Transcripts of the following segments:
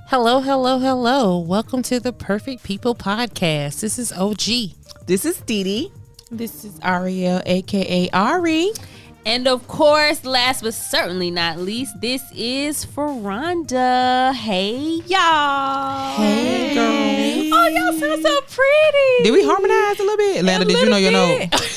Hello, hello, hello. Welcome to the Perfect People Podcast. This is OG. This is Dee Dee. This is Ariel, a.k.a. Auri. And of course, last but certainly not least, this is Fraronda. Hey, y'all. Hey, girl. Oh, y'all sound so pretty. Did we harmonize a little bit? Atlanta, did you know your note?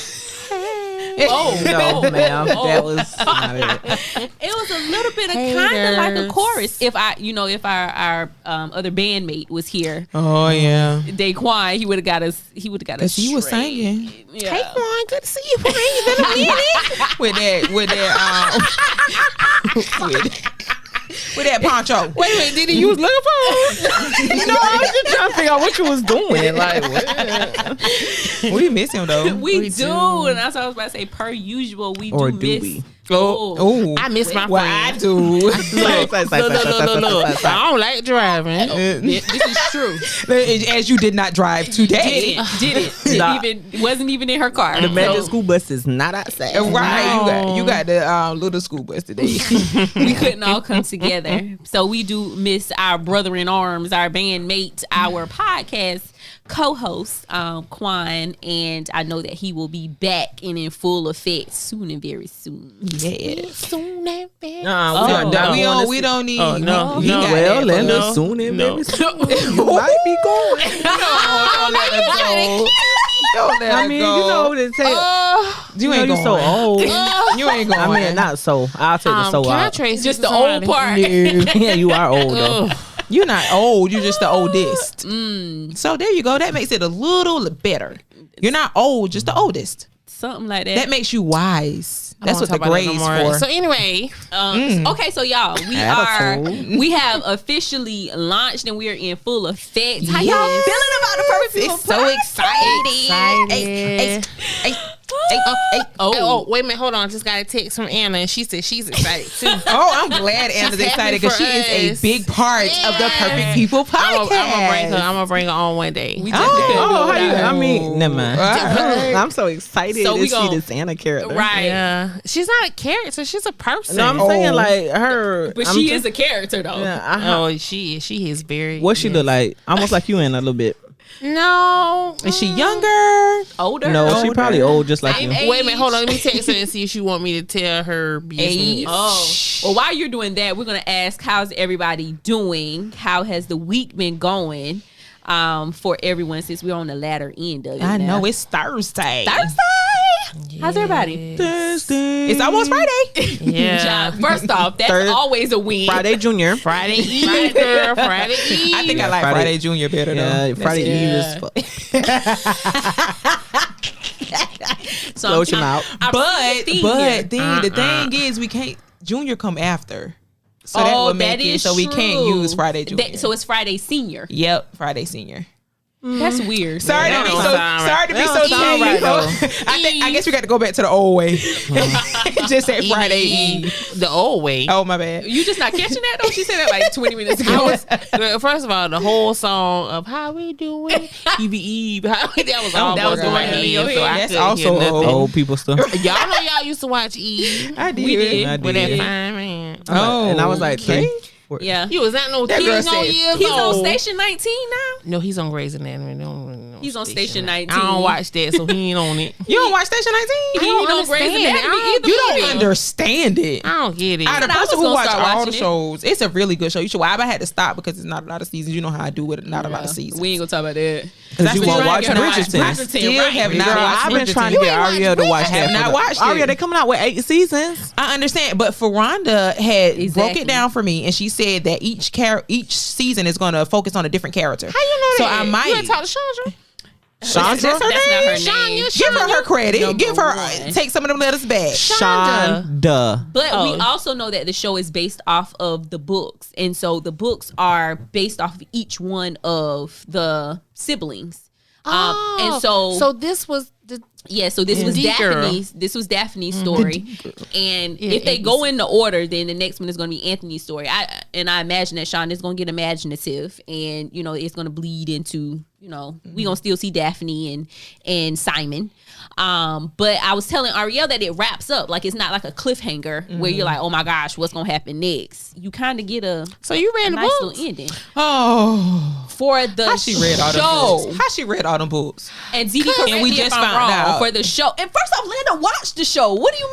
Oh, no, ma'am. That was not it. It was a little bit of kind of like a chorus. If our other bandmate was here, Oh, yeah. Quan, he would have got us. He would have got us. Because he was singing. Yeah. Hey, Quan, good to see you. It's been a minute. with that poncho. Wait, Dee Dee, you was looking for him? No, I was just trying to figure out what you was doing. Like, what? We miss him, though. We do. And that's what I was about to say. Per usual, we Or do do miss. we? Oh, I miss my well, friend. I do. Look. I don't like driving. This is true. As you did not drive today. Didn't. Nah. Wasn't even in her car. The magic school bus is not outside. Right, No. you got the little school bus today. We couldn't all come together. So we do miss our brother in arms, our bandmate, our podcast co-host, Quan, and I know that he will be back and in full effect soon and very soon. Yeah. Soon and very We don't need. Oh, no. we got Well, that and for us. soon and No. very soon. You might be going. Don't let her go. Don't let I her mean, go. you know what it takes. You ain't you going. so old. You ain't going. I mean, not so. I'll take the so can I out. trace Just this the old part. Yeah, you are old though. You're not old. You're just the oldest. So there you go. That makes it a little better. You're not old, just the oldest. Something like that. That makes you wise. That's what the grades for. So anyway, Okay, so y'all, Attitude. we have officially launched and we are in full effect. How y'all Yes. feeling about the Perfect People It's so Podcast? excited. oh, wait a minute, hold on. Just got a text from Anna, and she said she's excited too. Oh, I'm glad Anna's She's excited happy because for she is us. a big part of the Perfect People podcast. I'm gonna bring her on one day. We definitely couldn't do it how you? without I mean, never mind. Alright. I'm so excited So to we see gon- this Anna character. Right. Yeah, she's not a character. She's a person. No, I'm saying like her. But I'm she just- is a character though. Yeah, Oh, she is. She is very. what she look like? Almost like you in a little bit. No. Is she younger? Older? No, she Older. probably old, just like Same you. age. Wait a minute. Hold on. Let me text her and see if she want me to tell her business. Age. Oh. Well, while you're doing that, we're gonna ask how's everybody doing? How has the week been going? For everyone since we're on the latter end of it. I now. know it's Thursday. How's everybody? Thursday. It's almost Friday. Yeah. First off, that's always a win. Friday Junior. Friday Eve, girl. Friday Eve. I think I like Friday Junior better though. Yeah, Friday Eve is So close your mouth. But here. the thing is we can't Junior come after. So that Oh, would make that it is so we can't true. use Friday Junior. So it's Friday Senior. Yep, Friday Senior. That's weird. Sorry to That be don't so sound right. sorry to be That so don't sound cheesy. right, I guess we got to go back to the old way. Just say Friday Eve. The old way. Oh my bad. You just not catching that though? She said that like 20 minutes ago. Girl, first of all, the whole song of "How We Doing," Eve, that was all that was going going in in your so I head. That's couldn't hear also nothing. Old people stuff. Y'all know y'all used to watch Eve I did. We did. I with that did. fine man. Oh, And I was like, okay. Yeah. He was not no That girl teen, no said years He's old. on Station 19 now. No, he's on Grey's Anatomy. No, He's on Station 19. I don't watch that, so he ain't on it. You don't watch Station 19? He don't don't Grey's understand it. Anatomy I either. You don't either. understand it. I don't get it. Out of the I was person who gonna watch start all the watching it. shows, it's a really good show. You should. Well, I had to stop because it's not a lot of seasons. You know how I do with not a lot of seasons. We ain't gonna talk about that. Because you That's won't what watch you're trying to get Bridgerton. I still have not Girl, watched I've been Bridgerton. trying to You get ain't watched Ariel to watch Bridgerton. that. I have not watched it. Ariel, they coming out with 8 seasons. I understand, but Fraronda had broke Exactly. it down for me, and she said that each season is going to focus on a different character. How you know So that? I might. You ain't talk to Chandra? Chandra? That's not her name. Give her her credit. Number Give her one. take some of them letters back. Shonda. But Oh. we also know that the show is based off of the books. And so the books are based off of each one of the siblings. And so this was the yeah, so this was Dee girl. Daphne's. This was Daphne's story, and Yeah, if they and- go in the order, then the next one is going to be Anthony's story. I imagine that Sean is going to get imaginative, and it's going to bleed into you know, we gonna still see Daphne and Simon. But I was telling Ariel that it wraps up. Like, it's not like a cliffhanger where you're like, oh my gosh, what's gonna happen next? You kind of get a So you read the nice books? little ending Oh, for the how she read all them show. books? How she read all them books? And Dee Dee, correct we me if just I'm found wrong, out. for the show. And first off, Linda watched the show. What do you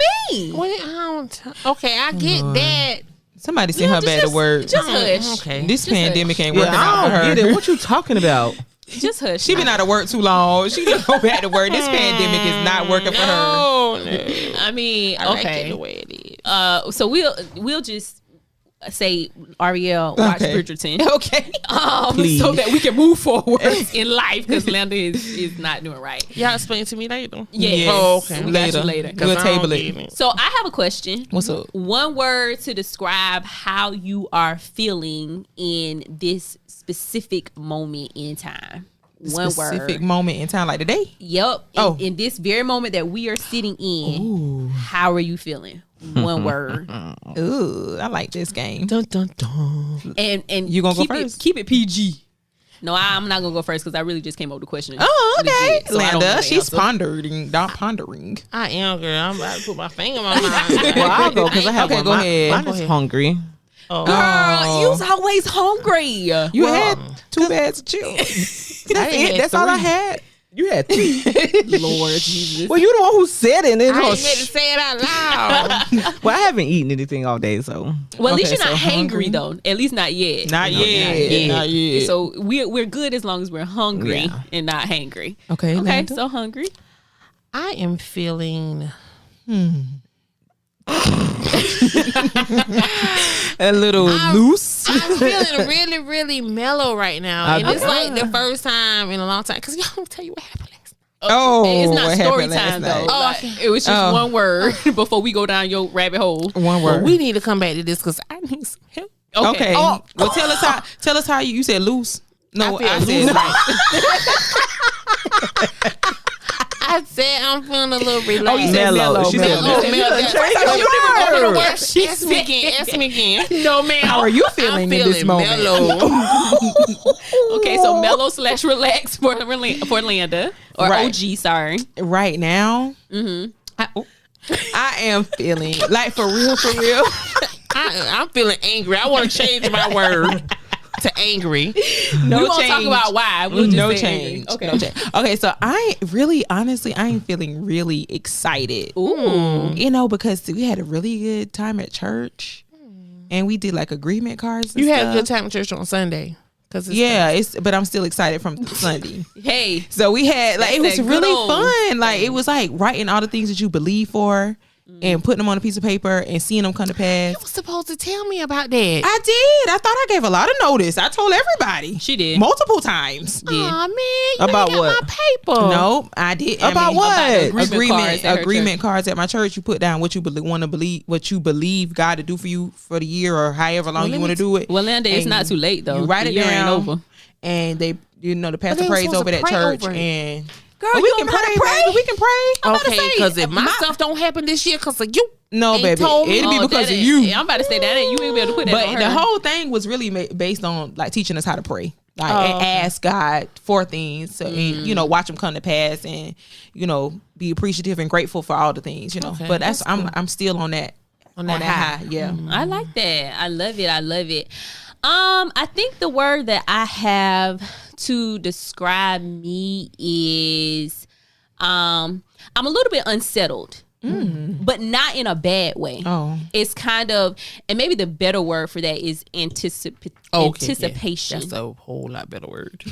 mean? Wait, okay, I get that. Somebody sent her back to work. Just hush. Okay. This just pandemic ain't Yeah, working out I for don't her. get it. What you talking about? Just hush. She been out of work too long. She didn't go back to work. This pandemic is not working for her. No. I mean, I like it okay. the way it is. So we'll just say Ariel watch Okay. Bridgerton. Okay. Please. So that we can move forward in life, because Linda is not doing right. Y'all explain to me later. Yes. Oh, okay. We got you later. We'll I table don't it. get So I have a question. What's up? One word to describe how you are feeling in this specific moment in time. One Specific word. moment in time, like today. Yep. Oh. In this very moment that we are sitting in, how are you feeling? One word. Ooh, I like this game. Dun, dun, dun. And You gonna go keep first? Keep it PG. No, I'm not gonna go first because I really just came up with the question. Oh, okay. Legit, so I don't know Linda, the she's answer. pondering, not pondering. I am, girl. I'm about to put my finger in my mouth. Well, I'll go because I have Okay, one. go ahead. Mine Go is ahead. hungry. Oh. Girl, you was always hungry. You had 2 bags of chips. That's didn't it. have That's all I 3. had. You had 2. Lord Jesus. Well, you the one who said it. And then I you ain't meant to say it out loud. well, I haven't eaten anything all day, so Well, at least Okay, you're not so hangry hungry? though. At least not yet. Not yet. Not yet. So we're good as long as we're hungry Yeah. and not hangry. Okay, Okay, Linda. so hungry. I am feeling A little loose. I'm feeling really, really mellow right now. And it's like the first time in a long time. Because y'all don't tell you what happened last night. Oh, It's not what story happened last time though. night? Oh, Like, okay. it was just Oh. one word before we go down your rabbit hole. One Well, word. we need to come back to this because I need some help. Okay. Oh. Well, tell us how you said loose. No, I feel I said loose. right. I said I'm feeling a little relaxed. Oh, you said mellow. She said mellow. mellow. Mellow. Change First off, your you didn't go to the word. word. Ask me again. Ask me again. No, man. How are you feeling I'm in this feeling moment? mellow. Okay, so mellow / relax for Landa or Right. OG. Sorry. Right now, I am feeling like for real. I'm feeling angry. I want to change my word to angry. No we won't talk change. about why. We'll just No say change. Okay. No change. Okay, so I really, honestly, I am feeling really excited. Ooh. You know, because we had a really good time at church, and we did like agreement cards. And You had a stuff. good time at church on Sunday. Yeah, but I'm still excited from Sunday. Hey. So we had like it That's was that good really old fun. Like it was like writing all the things that you believe for and putting them on a piece of paper and seeing them come to pass. You were supposed to tell me about that. I did. I thought I gave a lot of notice. I told everybody. She did. Multiple times. Yeah. Aw, man. You About ain't got what? my paper. No, I did. About what? Agreement cards at my church. You put down what you want to believe, what you believe God to do for you for the year or however long you want to do it. Well, Linda, it's And not too late though. You write The it year ain't down, over. and they, the pastor they were prays supposed over to that pray church, over it. and Girl, we you can don't know how pray, to pray? baby. We can pray. Okay, because if my stuff don't happen this year because of you. No, Ain't baby, told me. it'll be Oh, because that of ain't- you. Yeah, I'm about to say that ain't you ain't be able to put that on But the her. whole thing was really based on like teaching us how to pray, like and okay. ask God for things, so, and watch them come to pass, and be appreciative and grateful for all the things, Okay, But that's I'm still on that high. Yeah. I like that. I love it. I love it. I think the word that I have to describe me is I'm a little bit unsettled. But not in a bad way. Oh. It's kind of, and maybe the better word for that is anticipation. That's a whole lot better word.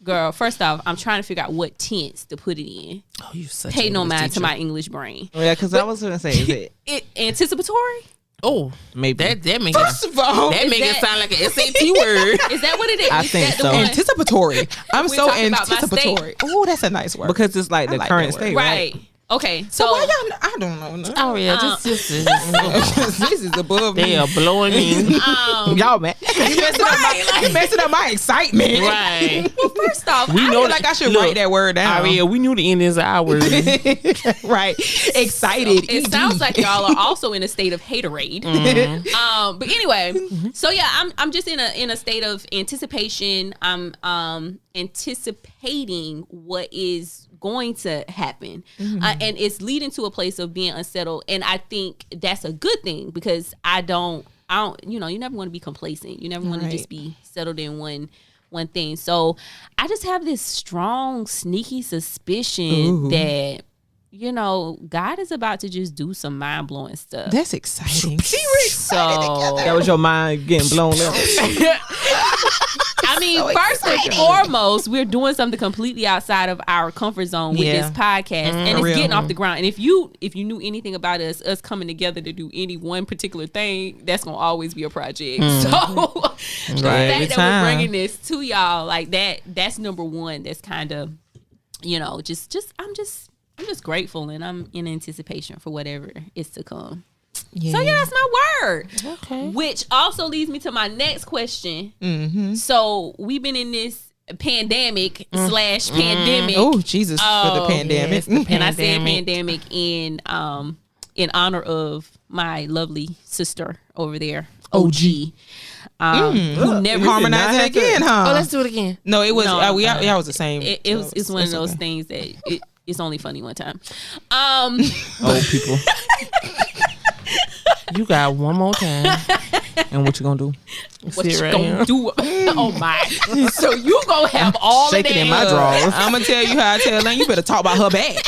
Girl, first off, I'm trying to figure out what tense to put it in. Oh, you such Pay a no English mind to teacher. my English brain. Yeah, because I was gonna say, is it It anticipatory? Oh, maybe? that makes First of all, that make it that- sound like an SAT word. Is that what it is? I Is think that the so. one? anticipatory. I'm We're so talking about my anticipatory. Oh, that's a nice word. because it's like I the like current that word. state, right? Right. Okay. so So, why y'all? I don't know. No. Oh yeah, this is This is above they me. are blowing me. Y'all, man. You messing up my excitement. Right. well, first off, We I know feel like I should write that word down. Aria, we knew the endings of our word. Right. Excited. it sounds like y'all are also in a state of haterade. But anyway, so yeah, I'm just in a state of anticipation. I'm anticipating what is going to happen. And it's leading to a place of being unsettled. And I think that's a good thing, because I don't, you never want to be complacent. You never want to just be settled in one thing. So I just have this strong, sneaky suspicion that, God is about to just do some mind-blowing stuff. That's exciting. So That was your mind getting blown up. I mean, first and foremost, we're doing something completely outside of our comfort zone with this podcast, and it's getting off the ground. And if you knew anything about us coming together to do any one particular thing, that's gonna always be a project. So the fact that we're bringing this to y'all like that's number one. That's kind of, I'm just grateful, and I'm in anticipation for whatever is to come. Yeah. So that's my word. Okay. Which also leads me to my next question. So we've been in this pandemic / pandemic. Oh, Jesus, for the pandemic. Yes, and I said pandemic in honor of my lovely sister over there, OG. Who never harmonize it again, huh? Oh, let's do it again. No, it was y'all was the same. It's one of those things that it's only funny one time. Old people. You got one more time. And what you gonna do? What you gonna do? Oh my! So you gonna have all shaking of that in my drawers. I'm gonna tell you how I tell Lane. You better talk about her back.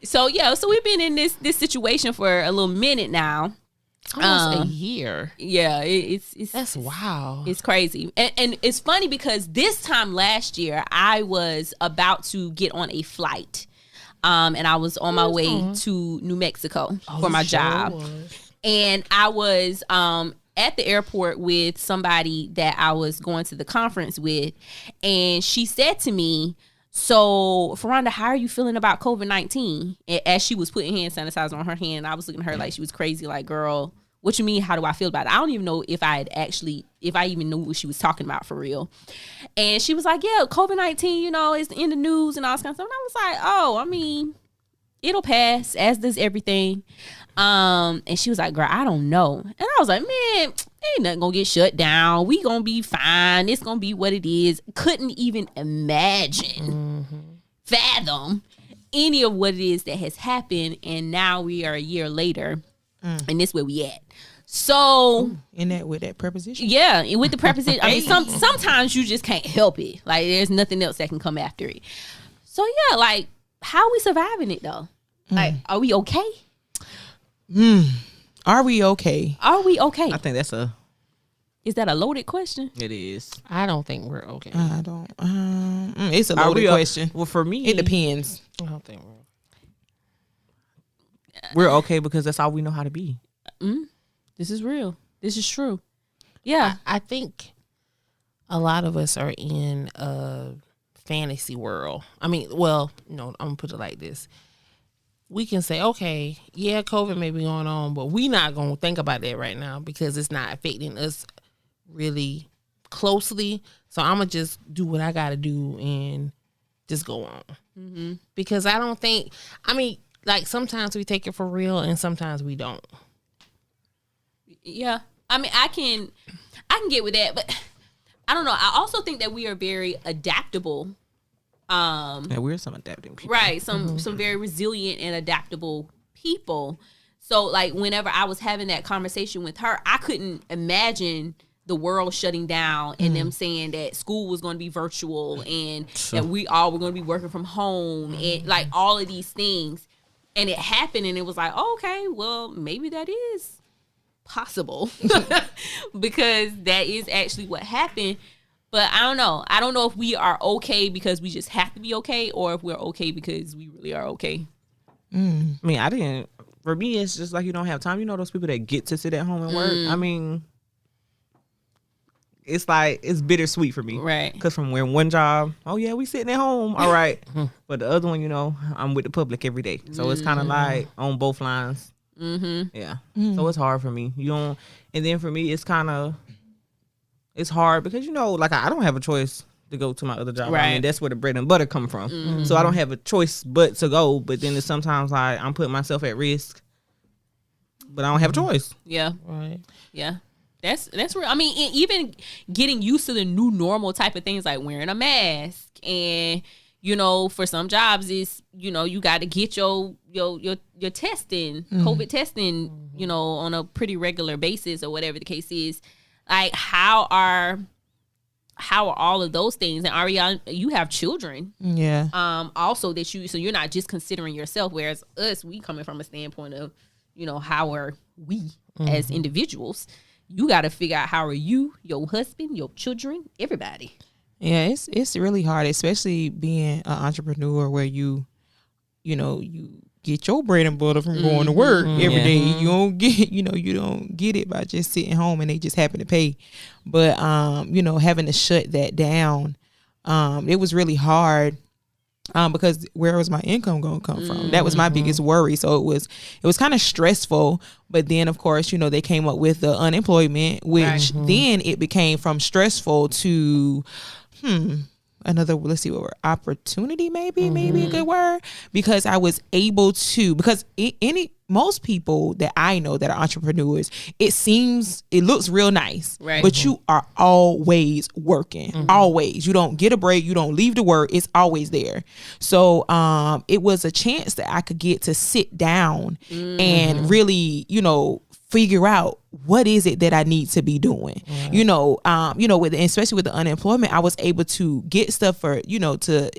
So we've been in this situation for a little minute now. Almost a year. Yeah, it's that's wow. It's crazy, and it's funny because this time last year I was about to get on a flight, and I was on my way to New Mexico for my job, and I was at the airport with somebody that I was going to the conference with, and she said to me, "So, Fraronda, how are you feeling about COVID-19? As she was putting hand sanitizer on her hand, I was looking at her like she was crazy. Like, girl, what you mean? How do I feel about it? I don't even know if I even knew what she was talking about for real. And she was like, yeah, COVID-19, is in the news and all this kind of stuff. And I was like, oh, I mean, it'll pass, as does everything. And she was like, girl, I don't know. And I was like, man, ain't nothing gonna get shut down. We gonna be fine. It's gonna be what it is. Couldn't even imagine, fathom any of what it is that has happened. And now we are a year later, and this where we at. So with that preposition. Yeah, with the preposition. I mean, sometimes you just can't help it. Like, there's nothing else that can come after it. So yeah, like, how are we surviving it though? Like, are we okay? Are we okay? Are we okay? I think Is that a loaded question? It is. I don't think we're okay. I don't. It's a loaded question. Well, for me, it depends. I don't think we're okay because that's all we know how to be. This is real. This is true. Yeah. I think a lot of us are in a fantasy world. I mean, well, no, I'm going to put it like this. We can say, okay, yeah, COVID may be going on, but we're not going to think about that right now because it's not affecting us really closely. So I'm going to just do what I got to do and just go on. Because I don't think, like, sometimes we take it for real and sometimes we don't. Yeah. I mean, I can get with that, but I don't know. I also think that we are very adaptable. Yeah, we're some adapting people. Right. Some very resilient and adaptable people. So, like, whenever I was having that conversation with her, I couldn't imagine the world shutting down and them saying that school was going to be virtual and that we all were going to be working from home and, like, all of these things. And it happened, and it was like, oh, okay, well, maybe that is possible because that is actually what happened. But I don't know. I don't know if we are okay because we just have to be okay, or if we're okay because we really are okay. I mean, for me, it's just like you don't have time. You know those people that get to sit at home and work? I mean, it's like, it's bittersweet for me. Right. Because from one job, oh yeah, we sitting at home, all right. But the other one, I'm with the public every day. So it's kind of like on both lines. Yeah. So it's hard for me. And then for me, it's hard because, like, I don't have a choice to go to my other job. Right. I mean, that's where the bread and butter come from. So I don't have a choice but to go. But then it's sometimes like I'm putting myself at risk, but I don't have a choice. Yeah. Right. Yeah. That's real. I mean, even getting used to the new normal type of things like wearing a mask, and for some jobs is you got to get your testing, COVID testing, on a pretty regular basis or whatever the case is. Like how are all of those things? And Ariana, you have children. Yeah. Also so you're not just considering yourself, whereas us, we coming from a standpoint of, how are we as individuals? You got to figure out how are you, your husband, your children, everybody. Yeah, it's really hard, especially being an entrepreneur where you get your bread and butter from going to work every day. You don't get, you don't get it by just sitting home and they just happen to pay. But, having to shut that down, it was really hard. Because where was my income going to come from? That was my biggest worry. So it was kind of stressful. But then, of course, they came up with the unemployment, which then it became from stressful to, another, let's see what word, opportunity, maybe a good word, because I was able to, because most people that I know that are entrepreneurs, it looks real nice, right? But you are always working, always. You don't get a break. You don't leave to work. It's always there. So it was a chance that I could get to sit down and really, figure out what is it that I need to be doing. Especially with the unemployment, I was able to get stuff for, to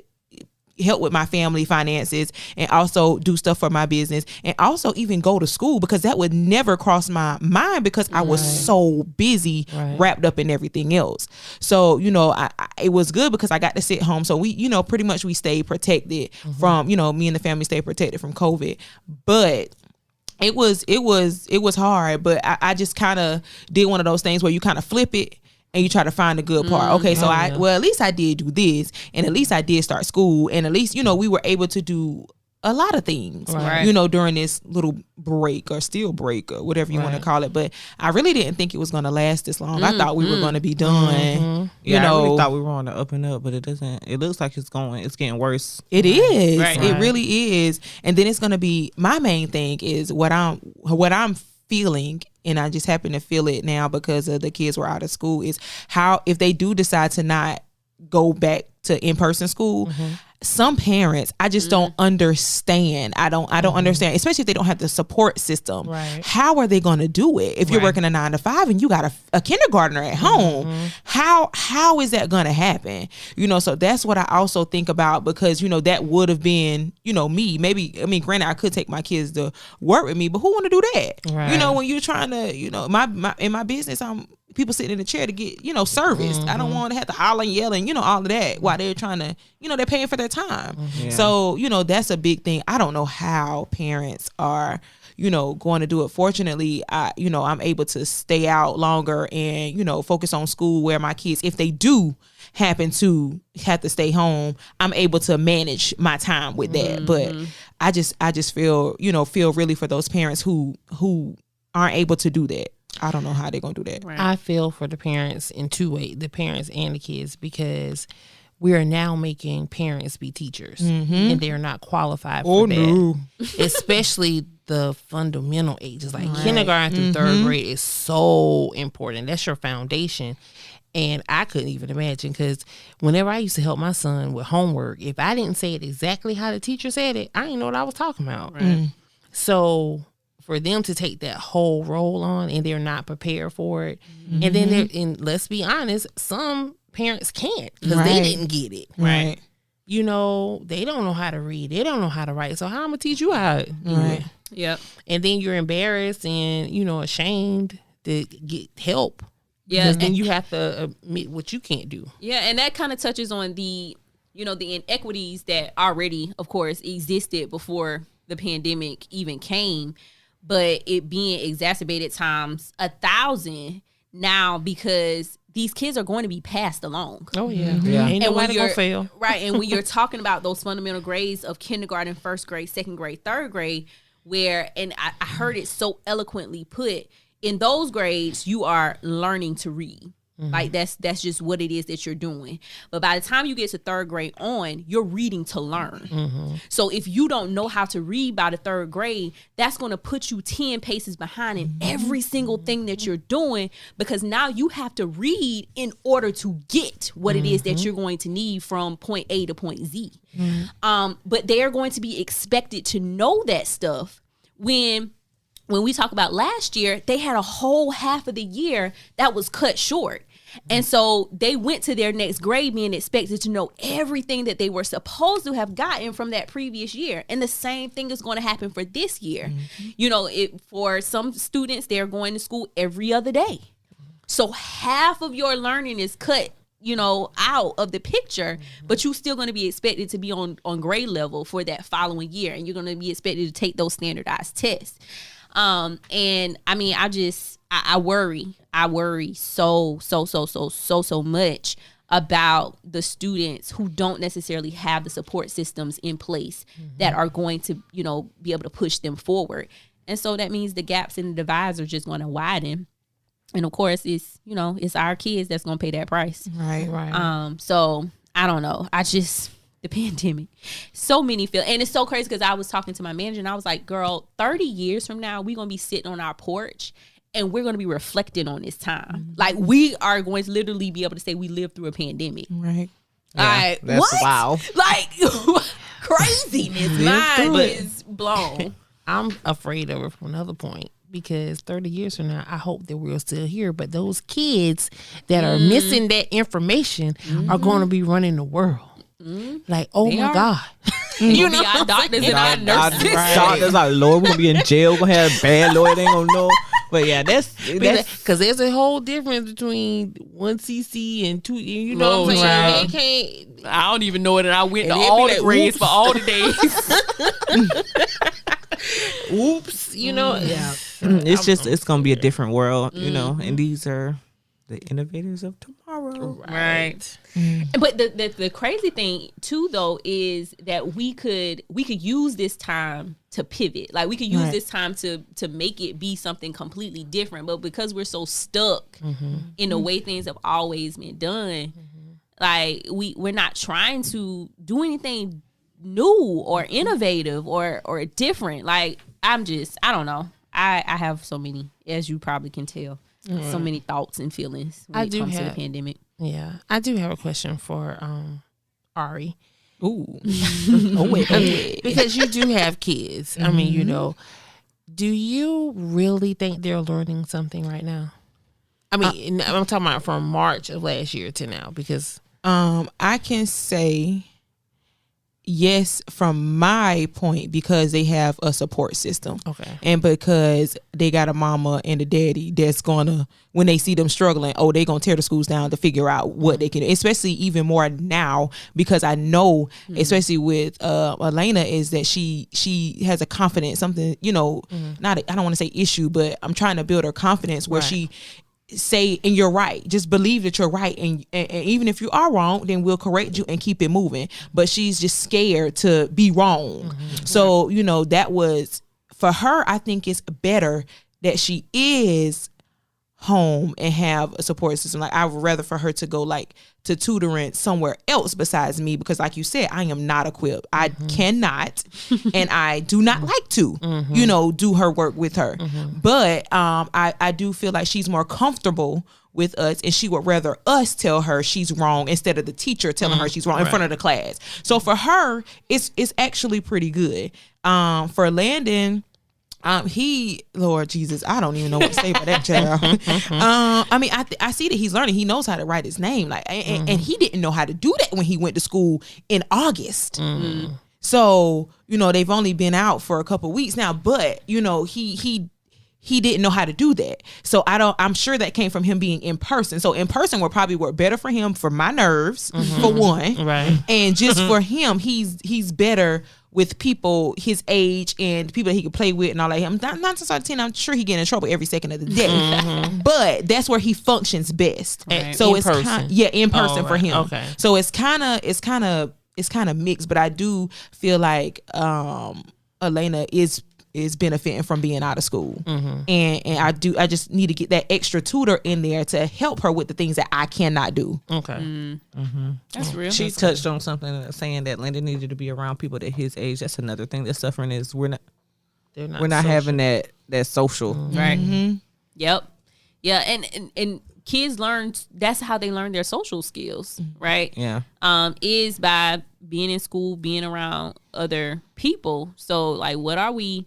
help with my family finances and also do stuff for my business and also even go to school, because that would never cross my mind because I was so busy wrapped up in everything else. So, it was good because I got to sit home. So we, pretty much we stayed protected from, me and the family stayed protected from COVID. But it was hard, but I just kind of did one of those things where you kind of flip it and you try to find the good part. Okay, so at least I did do this, and at least I did start school, and at least, we were able to do a lot of things, during this little break or still break or whatever you want to call it. But I really didn't think it was going to last this long. I thought we were going to be done. Yeah, I really thought we were on the up and up, but it doesn't. It looks like it's getting worse. It is. Right. It really is. And then it's going to be, my main thing is what I'm feeling, and I just happen to feel it now because of the kids were out of school, is how if they do decide to not go back to in-person school, some parents, I just don't understand. I don't understand, especially if they don't have the support system. Right. How are they going to do it? If you're working a 9 to 5 and you got a kindergartner at home, how is that going to happen? So that's what I also think about, because, that would have been, me. Maybe, granted, I could take my kids to work with me, but who want to do that? Right. When you're trying to, in my business, people sitting in the chair to get, serviced. I don't want to have to holler and yell and, all of that while they're trying to, they're paying for their time. Yeah. So, that's a big thing. I don't know how parents are, going to do it. Fortunately, I'm able to stay out longer and, focus on school, where my kids, if they do happen to have to stay home, I'm able to manage my time with that. But I just feel really for those parents who aren't able to do that. I don't know how they're going to do that. Right. I feel for the parents in two ways, the parents and the kids, because we are now making parents be teachers and they're not qualified for that. No. Especially the fundamental ages, like kindergarten through third grade is so important. That's your foundation. And I couldn't even imagine, because whenever I used to help my son with homework, if I didn't say it exactly how the teacher said it, I didn't know what I was talking about. Right. So for them to take that whole role on and they're not prepared for it. And then and let's be honest, some parents can't because they didn't get it. Right. They don't know how to read. They don't know how to write. So how am I going to teach you how to do it? Yep. And then you're embarrassed and, ashamed to get help. Yeah. Because then you have to admit what you can't do. Yeah. And that kind of touches on the inequities that already, of course, existed before the pandemic even came. But it being exacerbated times 1,000 now, because these kids are going to be passed along. Oh yeah, Ain't nobody gonna fail. Right, and when you're talking about those fundamental grades of kindergarten, first grade, second grade, third grade, and I heard it so eloquently put, in those grades you are learning to read. Like that's just what it is that you're doing. But by the time you get to third grade on, you're reading to learn. So if you don't know how to read by the third grade, that's going to put you 10 paces behind in every single thing that you're doing, because now you have to read in order to get what it is that you're going to need from point A to point Z. But they are going to be expected to know that stuff when we talk about last year, they had a whole half of the year that was cut short. And so they went to their next grade being expected to know everything that they were supposed to have gotten from that previous year. And the same thing is going to happen for this year. You know, for some students, they're going to school every other day. So half of your learning is cut, you know, out of the picture, but you're still going to be expected to be on grade level for that following year. And you're going to be expected to take those standardized tests. And I mean, I worry so much about the students who don't necessarily have the support systems in place that are going to, you know, be able to push them forward. And so that means the gaps in the divides are just going to widen. And of course, it's, you know, it's our kids that's going to pay that price. Right. So I don't know. The pandemic, so many feel, and it's so crazy because I was talking to my manager and I was like, girl, 30 years from now, we're going to be sitting on our porch and we're going to be reflecting on this time. Like, we are going to literally be able to say we lived through a pandemic. Right. Yeah, that's what? wow. Like, craziness. Mine is blown. I'm afraid of it from another point, because 30 years from now, I hope that we're still here. But those kids that are missing that information are going to be running the world. Like, oh my God. You know, our doctors and our nurses. Doctors like, Lord, we're gonna be in jail. We're gonna have bad lawyer. They ain't gonna know. But yeah, that's because there's a whole difference between 1 cc and 2. You know what I'm saying? Right. They can't. I don't even know it, and I went to all the grades for all the days. Oops. You know. Yeah. It's gonna be a different world. You know, and these are the innovators of tomorrow. Right. But the crazy thing too, though, is that we could use this time to pivot. Like, we could use this time to make it be something completely different. But because we're so stuck in the way things have always been done, like we're not trying to do anything new or innovative or different. Like, I don't know. I have so many, as you probably can tell. So many thoughts and feelings when it comes to the pandemic. Yeah, I do have a question for Auri. Ooh. Because you do have kids. I mean, you know, do you really think they're learning something right now? I mean, I'm talking about from March of last year to now, because I can say yes from my point, because they have a support system. Okay. And because they got a mama and a daddy that's gonna, when they see them struggling, they gonna tear the schools down to figure out what they can do. Especially even more now, because I know, especially with Elena, is that she has a confidence, something, you know, I don't want to say issue, but I'm trying to build her confidence where she say, and you're right, just believe that you're right, and even if you are wrong, then we'll correct you and keep it moving. But she's just scared to be wrong. So, you know, that was, for her, I think it's better that she is home and have a support system. Like, I would rather for her to go like to tutoring somewhere else besides me, because like you said, I am not equipped. I cannot and I do not like to, you know, do her work with her. But I do feel like she's more comfortable with us, and she would rather us tell her she's wrong instead of the teacher telling her she's wrong in front of the class. So for her, it's actually pretty good. For Landon, he, Lord Jesus, I don't even know what to say about that child. I mean, I see that he's learning. He knows how to write his name, like, and he didn't know how to do that when he went to school in August. So, you know, they've only been out for a couple of weeks now, but you know, he didn't know how to do that. So I'm sure that came from him being in person. So in person would probably work better for him, for my nerves, for one, right? And just for him, he's better with people his age and people that he can play with and all that. I'm not just 10. I'm sure he get in trouble every second of the day, but that's where he functions best. Right. So in it's person. in person for him. Okay. So it's kind of mixed, but I do feel like Elena is is benefiting from being out of school. And I just need to get that extra tutor in there to help her with the things that I cannot do. Okay. That's real. She touched on something saying that Landon needed to be around people at his age. That's another thing that's suffering is we're not social. having that social. Right. Yep. Yeah. And kids learn, that's how they learn their social skills, right? Yeah. Is by being in school, being around other people. So like, what are we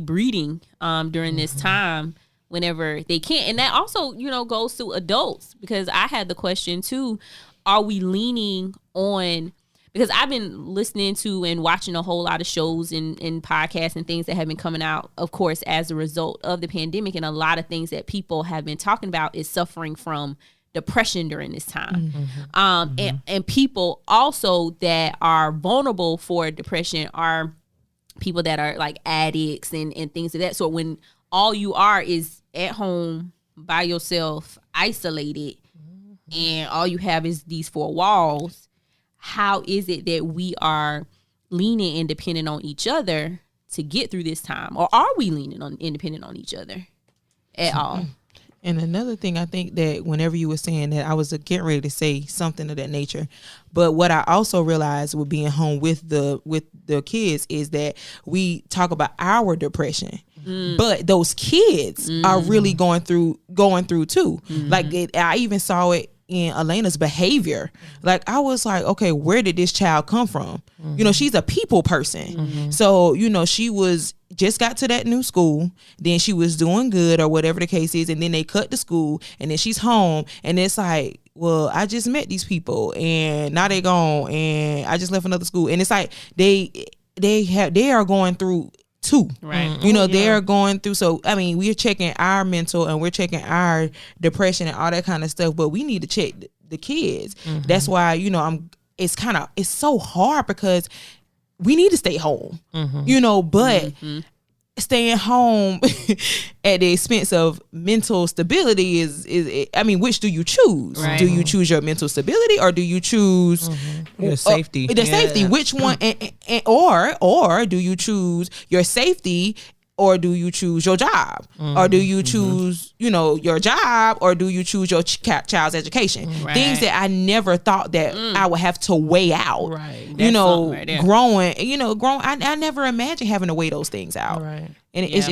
breeding during this time whenever they can't? And that also, goes to adults, because I had the question too, are we leaning on, because I've been listening to and watching a whole lot of shows and podcasts and things that have been coming out, of course, as a result of the pandemic. And a lot of things that people have been talking about is suffering from depression during this time. And people also that are vulnerable for depression are people that are like addicts and things of that sort. When all you are is at home by yourself, isolated, and all you have is these four walls, how is it that we are leaning and dependent on each other to get through this time? Or are we leaning on independent on each other at all? And another thing, I think that whenever you were saying that, I was getting ready to say something of that nature. But what I also realized with being home with the kids is that we talk about our depression, but those kids are really going through too. Like I even saw it in Elena's behavior. Like I was like, okay, where did this child come from? She's a people person. So, she was just got to that new school, then she was doing good or whatever the case is, and then they cut the school, and then she's home, and it's like, well, I just met these people and now they gone, and I just left another school, and it's like they are going through too, right? They are going through. So I mean, we're checking our mental and we're checking our depression and all that kind of stuff, but we need to check the kids. That's why it's so hard because we need to stay home, but staying home at the expense of mental stability is I mean, which do you choose? Right. Do you choose your mental stability, or do you choose Your safety? Safety. Which one? Or do you choose your safety, or do you choose your job, or do you choose your job, or do you choose your child's education? Right. Things that I never thought that I would have to weigh out. Right. Growing. I never imagined having to weigh those things out. Right. And it's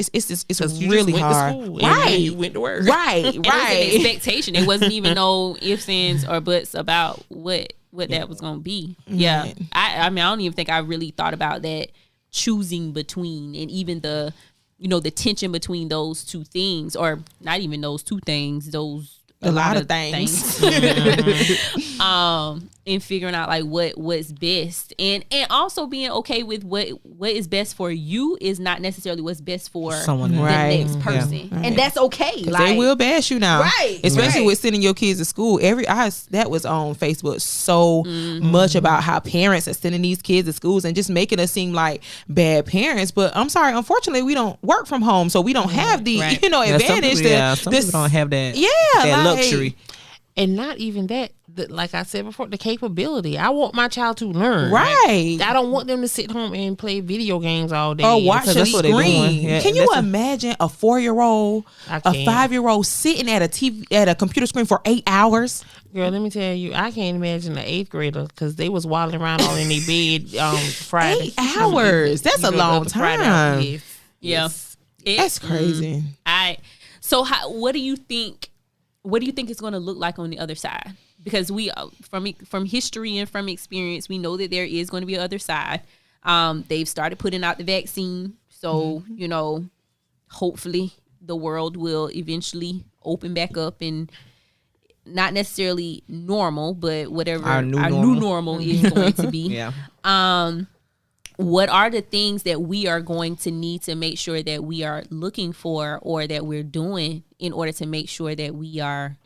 You really just went hard. to school, and Right. you went to work. Right. And it was an expectation. It wasn't even no ifs, ands, or buts about what that was going to be. Yeah. Right. I mean, I don't even think I really thought about that, choosing between, and even the the tension between those two things, or not even those two things, a lot of things. And figuring out like what's best, and also being okay with what is best for you is not necessarily what's best for Someone the Right. next person, Right. and that's okay. Like, they will bash you now, Right. Especially Right. with sending your kids to school. That was on Facebook so much about how parents are sending these kids to schools and just making us seem like bad parents. But I'm sorry, unfortunately, we don't work from home, so we don't have the Right. advantage. Some people don't have that. like, Luxury. And not even that, like I said before, the capability. I want my child to learn. Right. I don't want them to sit home and play video games all day. Or watch a that's what they're doing. screen. Yeah, Can you imagine a 4-year-old, I a can't. 5-year-old sitting at a computer screen for 8 hours? Girl, let me tell you, I can't imagine the 8th grader, because they was waddling around all in their bed Friday. 8 hours. That's a long time. Yes. Yeah. Yes. That's crazy. So what do you think? What do you think it's going to look like on the other side? Because we, from history and from experience, we know that there is going to be an other side. They've started putting out the vaccine, so hopefully the world will eventually open back up, and not necessarily normal, but whatever our new normal is going to be. Yeah. What are the things that we are going to need to make sure that we are looking for, or that we're doing, in order to make sure that we are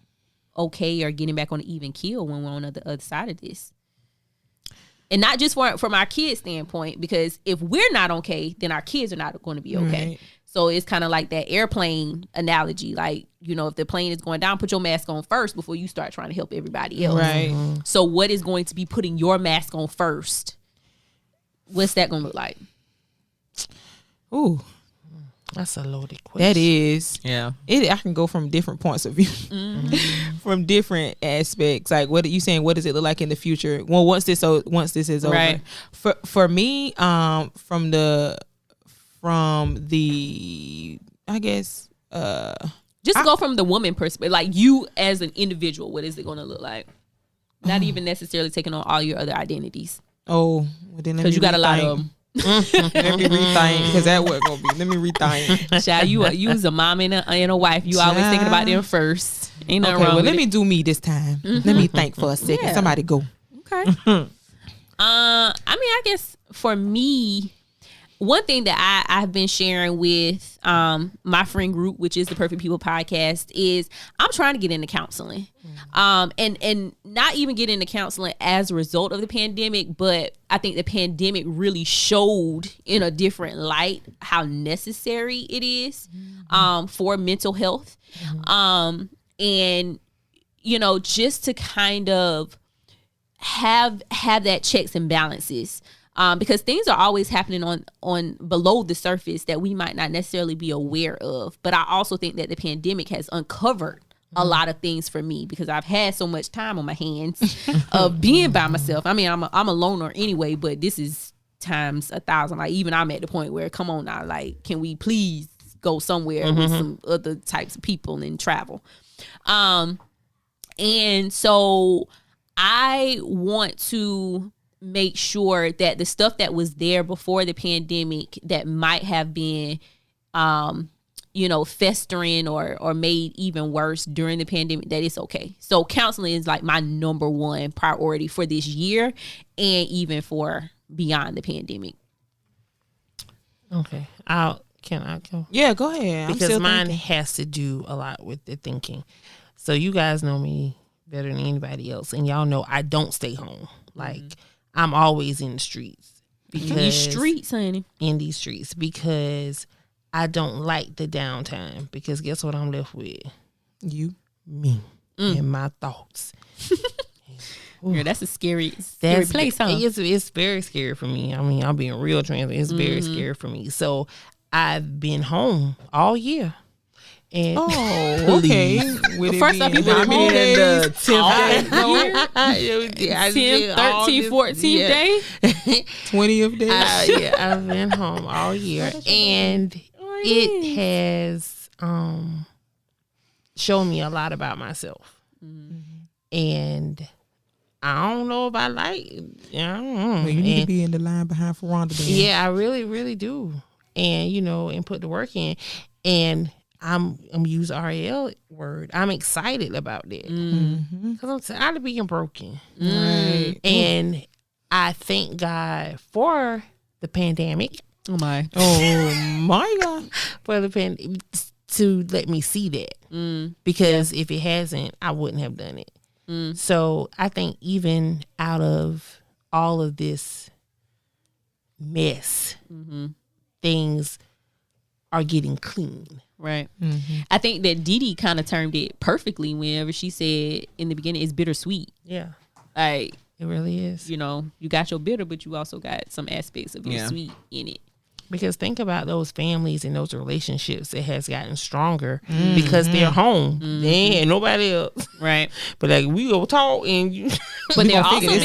okay or getting back on an even keel when we're on the other side of this? And not just from our kids' standpoint, because if we're not okay, then our kids are not going to be okay. Right. So it's kind of like that airplane analogy. Like, if the plane is going down, put your mask on first before you start trying to help everybody else. Right. So what is going to be putting your mask on first? What's that going to look like? Ooh, That's a loaded question. that is. Yeah. I can go from different points of view, from different aspects. Like, what are you saying? What does it look like in the future? Well, once this is over. Right. For me, from the I guess Just go from the woman perspective, like you as an individual. What is it going to look like? Not even necessarily taking on all your other identities, well, then because you got a lot of them. Let me rethink, because that wasn't gonna be. Let me rethink. Child, you was a mom and a wife. You always thinking about them first. Ain't nothing Okay, wrong well, with let it. me do me this time. Let me think for a second. Yeah. Somebody go. Okay. I mean, I guess for me, one thing that I've been sharing with my friend group, which is the Perfect People podcast, is I'm trying to get into counseling. And not even get into counseling as a result of the pandemic, but I think the pandemic really showed in a different light how necessary it is for mental health. And, you know, just to kind of have that checks and balances. Because things are always happening on below the surface that we might not necessarily be aware of. But I also think that the pandemic has uncovered a lot of things for me, because I've had so much time on my hands of being by myself. I mean, I'm a loner anyway, but this is times 1,000. Like, even I'm at the point where, come on now, like, can we please go somewhere with some other types of people and travel? And so I want to make sure that the stuff that was there before the pandemic that might have been, festering or made even worse during the pandemic, that it's okay. So counseling is like my number one priority for this year and even for beyond the pandemic. Okay. Can I go? Yeah, go ahead. Because mine has to do a lot with the thinking. So you guys know me better than anybody else, and y'all know I don't stay home. Like, I'm always in the streets. In these streets, honey. In these streets, because I don't like the downtime. Because guess what I'm left with? Me and my thoughts. Yeah, that's a scary place, huh? It's very scary for me. I mean, I'm being real transparent. It's very scary for me. So I've been home all year. And okay. First off, you been home in the 10th day. 10th, 13th, 14th day? 20th day. I've been home all year. And it has shown me a lot about myself. And I don't know if I like it. I don't know. Well, you need to be in the line behind Fraronda. Yeah, I really, really do. And, and put the work in. And I'm use RL word. I'm excited about that because I'm tired of being broken. Right. And I thank God for the pandemic. Oh my God. For the pandemic to let me see that, because if it hasn't, I wouldn't have done it. So I think even out of all of this mess, things are getting clean. Right. I think that Dee Dee kind of termed it perfectly whenever she said in the beginning, it's bittersweet. Yeah. Like, it really is. You got your bitter, but you also got some aspects of your sweet in it. Because think about those families and those relationships that has gotten stronger because they're home. They ain't nobody else. Right. But like, we go talk and but there also been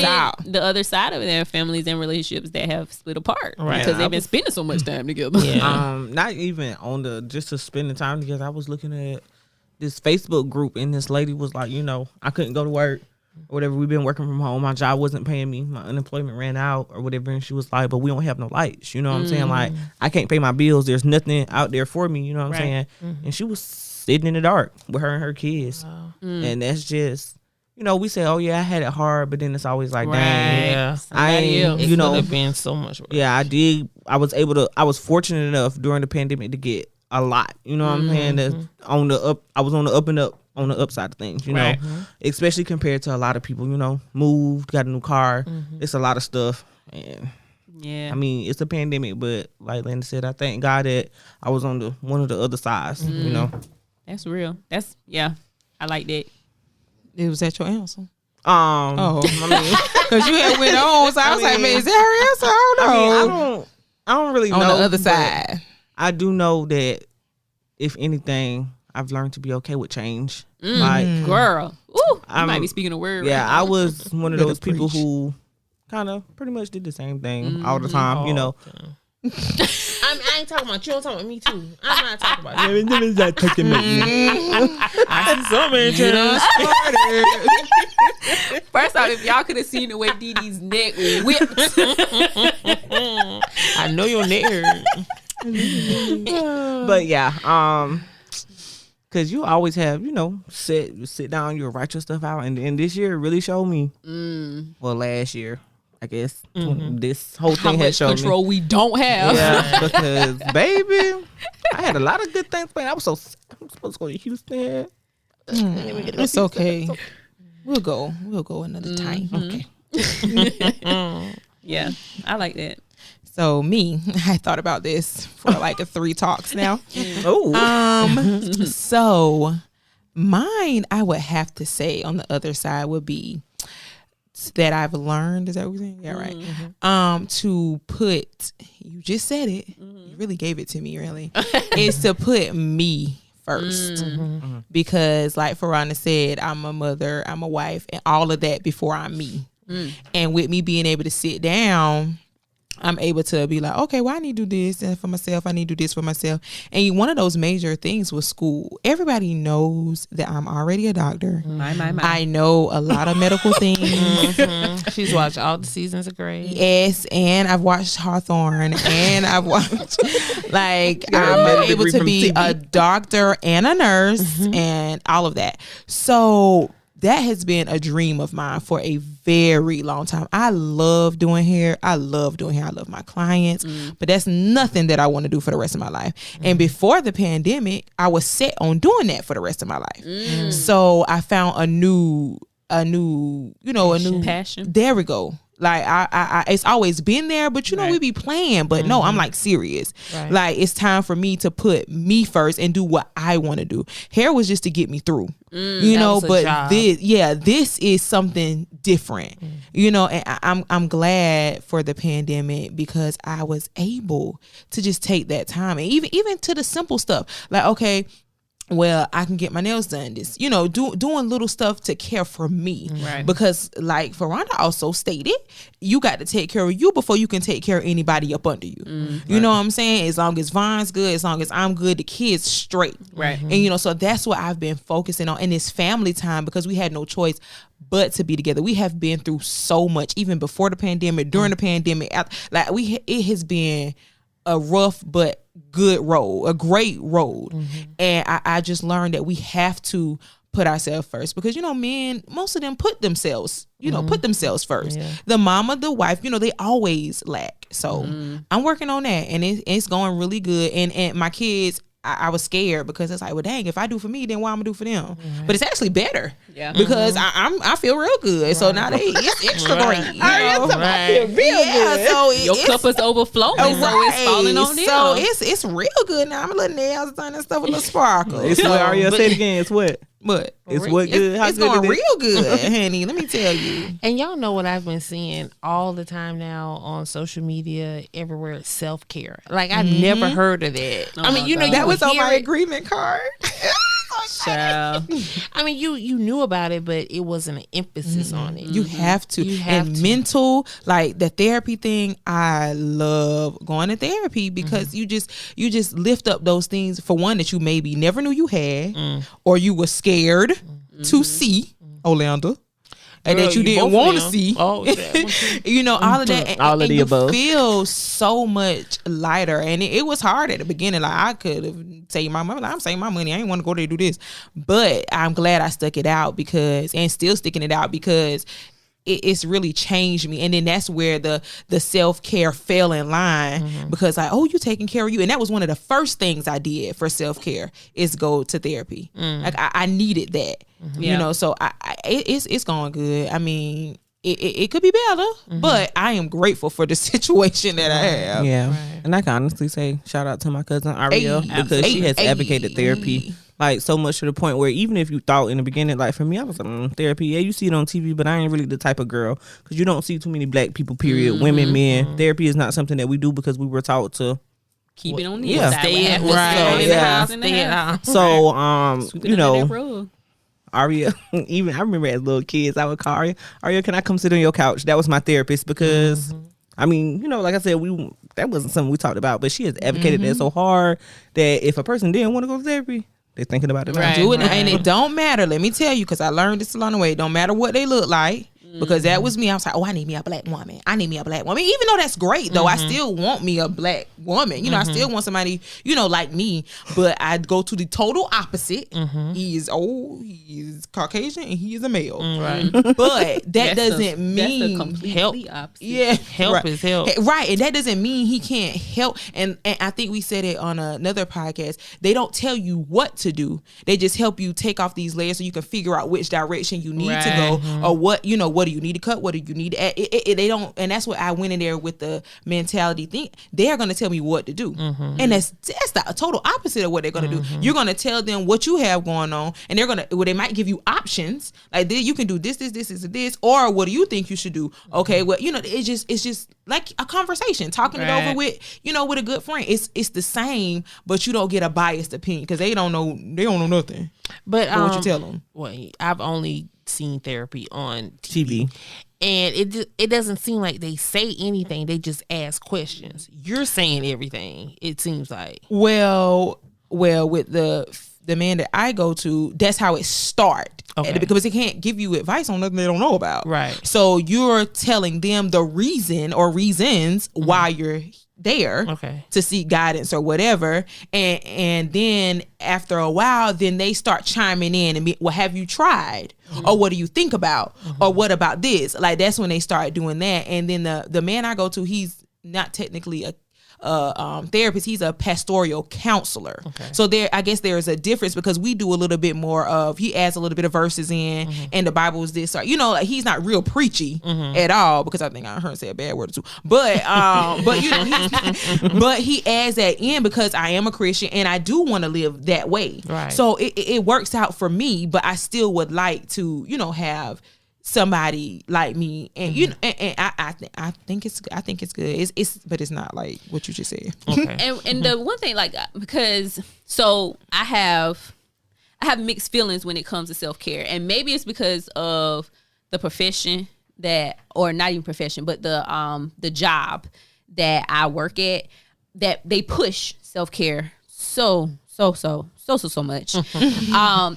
the other side of their families and relationships that have split apart. Right. Because they've been spending so much time together. Yeah. Not even on just to spending time together. I was looking at this Facebook group and this lady was like, I couldn't go to work or whatever. We've been working from home. My job wasn't paying me. My unemployment ran out or whatever. And she was like, but we don't have no lights. You know what I'm saying? Like, I can't pay my bills. There's nothing out there for me. You know what I'm saying? And she was sitting in the dark with her and her kids. Wow. And that's just, we say, oh yeah, I had it hard, but then it's always like, dang, yeah, it could have been so much worse. Yeah, I did. I was fortunate enough during the pandemic to get a lot. You know what I'm saying? That's on the up. I was on the up and up. On the upside of things, especially compared to a lot of people, moved, got a new car. It's a lot of stuff. And I mean, it's a pandemic, but like Linda said, I thank God that I was on one of the other sides, That's real. I like that. It was that your answer? I mean, because you had went on, so I was like, man, is that her answer? I don't know. I don't really know. On the other side. I do know that if anything, I've learned to be okay with change. Like, girl, ooh, I I'm- might be speaking a word. yeah, right I now. was one of Better those people preach. who kind of pretty much did the same thing all the time. You know, I ain't talking about you. I'm talking about me too. I'm not talking about you. I see so many changes. First off, if y'all could have seen the way Dee Dee's neck whipped, I know your neck hurt. But yeah, cause you always have, sit down, you'll write your stuff out, and this year it really showed me. Well, last year, I guess this whole how thing has much showed control we don't have. me. Yeah, because baby, I had a lot of good things planned. I'm supposed to go to Houston. It's okay. We'll go another time. Okay. Yeah, I like that. So me, I thought about this for like 3 talks now. Oh, So mine, I would have to say on the other side would be that I've learned. Is that what we're saying? Yeah, right. To put, you just said it. You really gave it to me. Really, is to put me first, because like Fraronda said, I'm a mother, I'm a wife, and all of that before I'm me. And with me being able to sit down, I'm able to be like, okay, well, I need to do this and for myself. I need to do this for myself. And one of those major things was school. Everybody knows that I'm already a doctor. My. I know a lot of medical things. She's watched all the seasons of Grey. Yes, and I've watched Hawthorne, and I've watched, like, got a I'm medical able degree to from be TV. a doctor and a nurse and all of that. So that has been a dream of mine for a very long time. I love doing hair. I love my clients, but that's nothing that I want to do for the rest of my life. And before the pandemic, I was set on doing that for the rest of my life. So I found a new Passion. There we go. Like I it's always been there, but we be playing, but no, I'm like serious. Right. Like it's time for me to put me first and do what I want to do. Hair was just to get me through, was a but job. this is something different, and I'm glad for the pandemic because I was able to just take that time, and even to the simple stuff like, okay, well, I can get my nails done. This, doing little stuff to care for me. Right. Because like Fraronda also stated, you got to take care of you before you can take care of anybody up under you. You know what I'm saying? As long as Von's good, as long as I'm good, the kids straight. Right. And so that's what I've been focusing on. And it's family time because we had no choice but to be together. We have been through so much, even before the pandemic, during the pandemic. Like it has been a rough but good road, a great road. And I just learned that we have to put ourselves first because men, most of them put themselves first. Yeah. The mama, the wife, they always lack. So I'm working on that, and it's going really good. And my kids, I was scared because it's like, well, dang, if I do for me, then why I'm gonna do for them? But it's actually better, because I feel real good. So now it's extra great. I feel Yeah, so Your cup is overflowing, so it's falling on them. So it's real good now. I'm a little nails done and stuff with a little sparkle. it's what Aria said again. It's what? But It's what good? How it's good going it is? real good, honey. Let me tell you. And y'all know what I've been seeing all the time now on social media, everywhere, self-care. Like, I've never heard of that. I mean, my you know, God. you That was would on hear my it. agreement card. Child. I mean, you knew about it, but it wasn't an emphasis on it. You have to. You have and to. mental, like the therapy thing, I love going to therapy because you just lift up those things, for one, that you maybe never knew you had, or you were scared to see, Orlando. And Girl, that you didn't both want to them. see. Oh, yeah. All of that. And, All of and the you above. feel so much lighter. And it was hard at the beginning. Like, I could have saved my money. Like, I'm saving my money. I ain't want to go there to do this. But I'm glad I stuck it out and still sticking it out because it's really changed me. And then that's where the self-care fell in line, because like, oh, you taking care of you. And that was one of the first things I did for self-care is go to therapy. Like I needed that, so it's going good. I mean, it could be better, but I am grateful for the situation that I have. Yeah. Right. And I can honestly say shout out to my cousin Aria, Hey, because she has hey. advocated therapy like so much to the point where even if you thought in the beginning, like for me, I was like, therapy, yeah, you see it on TV, but I ain't really the type of girl, because you don't see too many black people, period, women, men. Therapy is not something that we do because we were taught to Keep it on the Yeah. inside. Stay at What happens right. in the Yeah. house, in the Stay at house. home. So Sweep you it under that know, rug. Aria, even I remember as little kids, I would call Aria, can I come sit on your couch? That was my therapist because I mean, you know, like I said, that wasn't something we talked about, but she has advocated that so hard that if a person didn't want to go to therapy, they're thinking about it now. Right. Do it, and it don't matter. Let me tell you, because I learned this along the way. It don't matter what they look like. Because that was me. I was like, oh, I need me a black woman. I need me a black woman. Even though that's great, though, I still want me a black woman. You know, I still want somebody, you know, like me. But I go to the total opposite. He is old, he is Caucasian, and he is a male. Right. But that That's doesn't that's mean the completely help. opposite. yeah, Help right. is help. Right, and that doesn't mean he can't help. And I think we said it on another podcast. They don't tell you what to do. They just help you take off these layers so you can figure out which direction you need to go, or what, you know, what do you need to cut, what do you need to add. They don't, and that's what I went in there with the mentality thing. They're going to tell me what to do, and that's the total opposite of what they're going to do. You're going to tell them what you have going on, and they're going to, well, they might give you options like you can do this, or what do you think you should do? Okay, well, you know, it's just like a conversation, talking it over with, you know, with a good friend. It's the same, but you don't get a biased opinion because they don't know nothing. But what you tell them. Well, I've only seen therapy on TV. and it doesn't seem like they say anything. They just ask questions. You're saying everything. It seems like. Well, with the man that I go to, that's how it starts. Okay. Because they can't give you advice on nothing they don't know about. Right. So you're telling them the reason or reasons why you're there to seek guidance or whatever, and then after a while, then they start chiming in and be, well, have you tried? Or what do you think about? Or what about this? Like that's when they start doing that. And then the man I go to, he's not technically a therapist, he's a pastoral counselor. So I guess there is a difference because we do a little bit more of, he adds a little bit of verses in, and the Bible is this, or, you know, like he's not real preachy at all, because I think I heard him say a bad word or two, but you know, but he adds that in because I am a Christian and I do want to live that way. Right. So it works out for me, but I still would like to, you know, have somebody like me, and you know, and I think it's good. But it's not like what you just said. Okay. And the one thing, like, because so I have mixed feelings when it comes to self-care, and maybe it's because of the profession or not even profession, but the job that I work at, that they push self-care so much.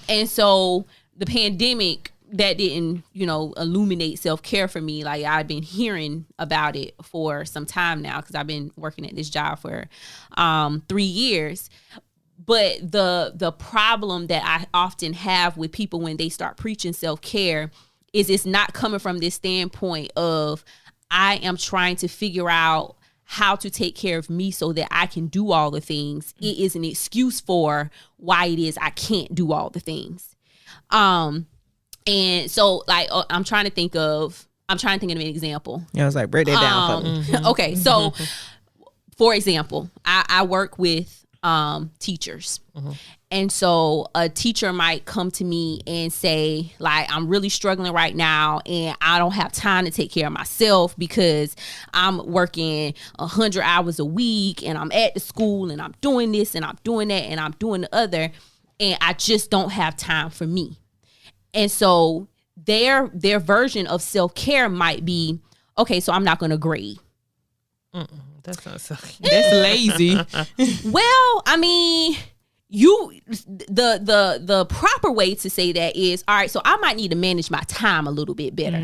And so the pandemic, that didn't, you know, illuminate self-care for me. Like I've been hearing about it for some time now because I've been working at this job for 3 years. But the problem that I often have with people when they start preaching self-care is it's not coming from this standpoint of, I am trying to figure out how to take care of me so that I can do all the things. It is an excuse for why it is I can't do all the things. And so, like, I'm trying to think of an example. Yeah, I was like, break that down for me. Okay, so for example, I work with teachers. And so a teacher might come to me and say, like, I'm really struggling right now and I don't have time to take care of myself because I'm working 100 hours a week and I'm at the school and I'm doing this and I'm doing that and I'm doing the other, and I just don't have time for me. And so their version of self-care might be, okay, so I'm not going to grade. That's not self-care. That's lazy. Well, I mean, the proper way to say that is, all right, so I might need to manage my time a little bit better.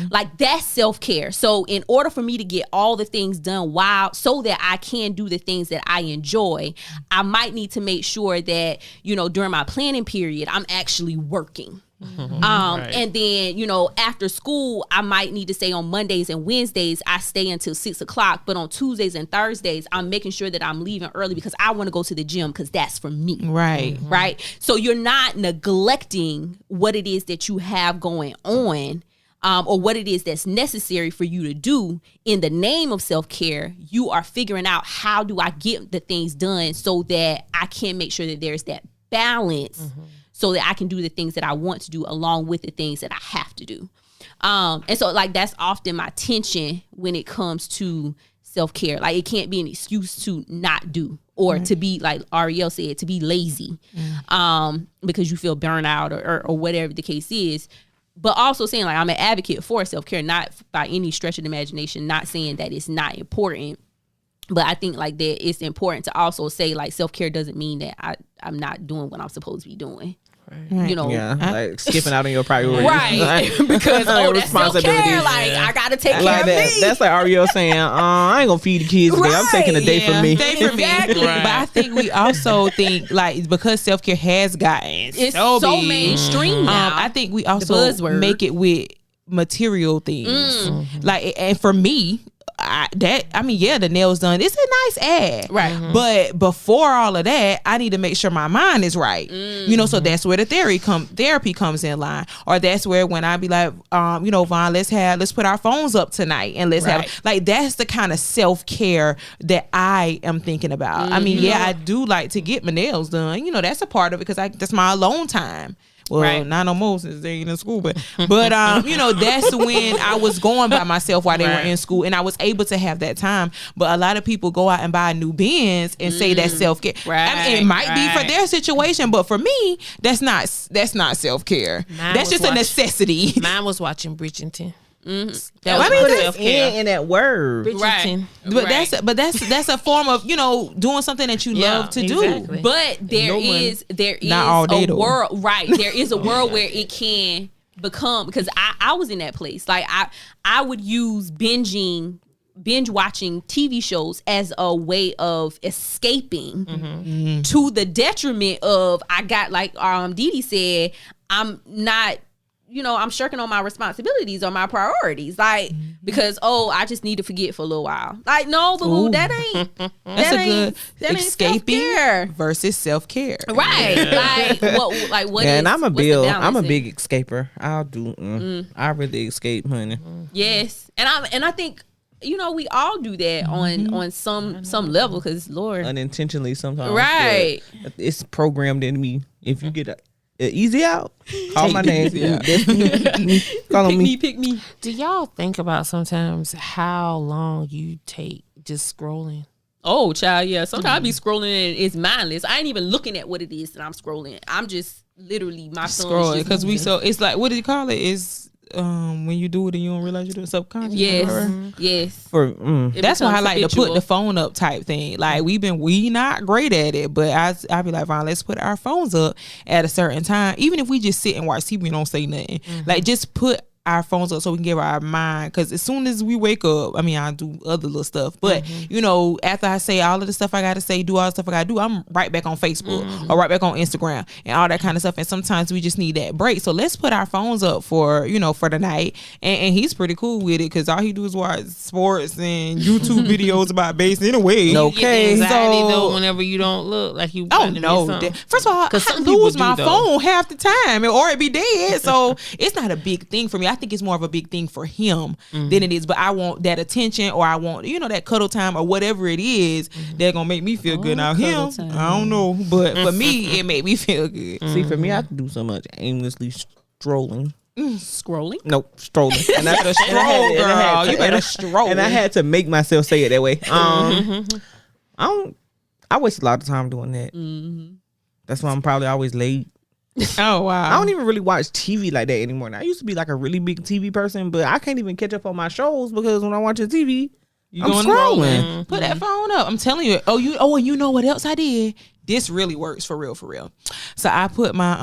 Like that's self-care. So in order for me to get all the things done so that I can do the things that I enjoy, I might need to make sure that, you know, during my planning period, I'm actually working. Right. And then, you know, after school, I might need to say on Mondays and Wednesdays, I stay until 6:00. But on Tuesdays and Thursdays, I'm making sure that I'm leaving early because I want to go to the gym because that's for me. Right. Right. So you're not neglecting what it is that you have going on, or what it is that's necessary for you to do in the name of self-care. You are figuring out, how do I get the things done so that I can make sure that there's that balance, so that I can do the things that I want to do along with the things that I have to do. And so, like, that's often my tension when it comes to self-care. Like, it can't be an excuse to not do or to be, like Ariel said, to be lazy, because you feel burnt out or whatever the case is. But also saying, like, I'm an advocate for self-care, not by any stretch of the imagination, not saying that it's not important. But I think, like, that it's important to also say, like, self-care doesn't mean that I'm not doing what I'm supposed to be doing. Right. You know, like skipping out on your priorities, right? Because that's self-care. Like, I gotta take care of me. That's like Ariel saying, I ain't gonna feed the kids today. I'm taking a day for me. Day for me. Exactly. Right. But I think we also think, like, because self-care has gotten so mainstream now. I think we also make it with material things. Like, and for me, the nails done, it's a nice ad, right? But before all of that, I need to make sure my mind is right. You know, so that's where the therapy comes in line, or that's where when I be like, Vaughn, let's put our phones up tonight and let's have, like, that's the kind of self-care that I am thinking about. I mean, I do like to get my nails done. You know, that's a part of it because that's my alone time. Well, not no more since they ain't in school, but that's when I was going by myself while they were in school, and I was able to have that time. But a lot of people go out and buy new Benz and say that's self-care. I mean, it might be for their situation, but for me, that's not self-care. That's just a necessity. Mine was watching Bridgerton. That's in that word, Bridgerton. Right. But that's a form of doing something that you love to do. But there is not all day a world, right? There is a world where it can become, because I was in that place. Like I would use binge watching TV shows as a way of escaping to the detriment of, I got, like Dee Dee said, I'm not. I'm shirking on my responsibilities or my priorities, like, because I just need to forget for a little while. Like, no, boo, that ain't. That's a good escaping self-care versus self-care, right? What? Yeah, and I'm a big escaper. I'll do. I really escape, honey. Yes, and I think we all do that on some level, because Lord, unintentionally sometimes, right? It's programmed in me. If you get a easy out, call my name. Pick me. Do y'all think about sometimes how long you take just scrolling? Oh, child, yeah. Sometimes I be scrolling and it's mindless. I ain't even looking at what it is that I'm scrolling. I'm just literally my scrolling, because it's like, what do you call it? It's when you do it and you don't realize you do it subconsciously. Yes. That's why I like to put the phone up type thing. Like, we not great at it, but I be like, fine, let's put our phones up at a certain time. Even if we just sit and watch TV and don't say nothing, like, just put our phones up so we can give our mind, because as soon as we wake up, I mean, I do other little stuff, but after I say all of the stuff I gotta say, do all the stuff I gotta do, I'm right back on Facebook or right back on Instagram and all that kind of stuff. And sometimes we just need that break, so let's put our phones up for for the night. And he's pretty cool with it, because all he do is watch sports and YouTube videos about bass anyway. Okay, anxiety though whenever you don't look like you. Oh no! First of all, I lose my phone half the time, or it be dead. So it's not a big thing for me. I think it's more of a big thing for him than it is, but I want that attention, or I want that cuddle time, or whatever it is that's gonna make me feel good. Now him, time. I don't know, but for me, it made me feel good. See, for me, I can do so much aimlessly strolling. Scrolling? Nope, strolling. And I better stroll, girl. You better stroll. And I had to make myself say it that way. I waste a lot of time doing that. That's why I'm probably always late. Oh wow! I don't even really watch TV like that anymore. Now, I used to be like a really big TV person, but I can't even catch up on my shows, because when I watch TV, I'm scrolling. Put that phone up. I'm telling you. You know what else I did? This really works for real. So I put my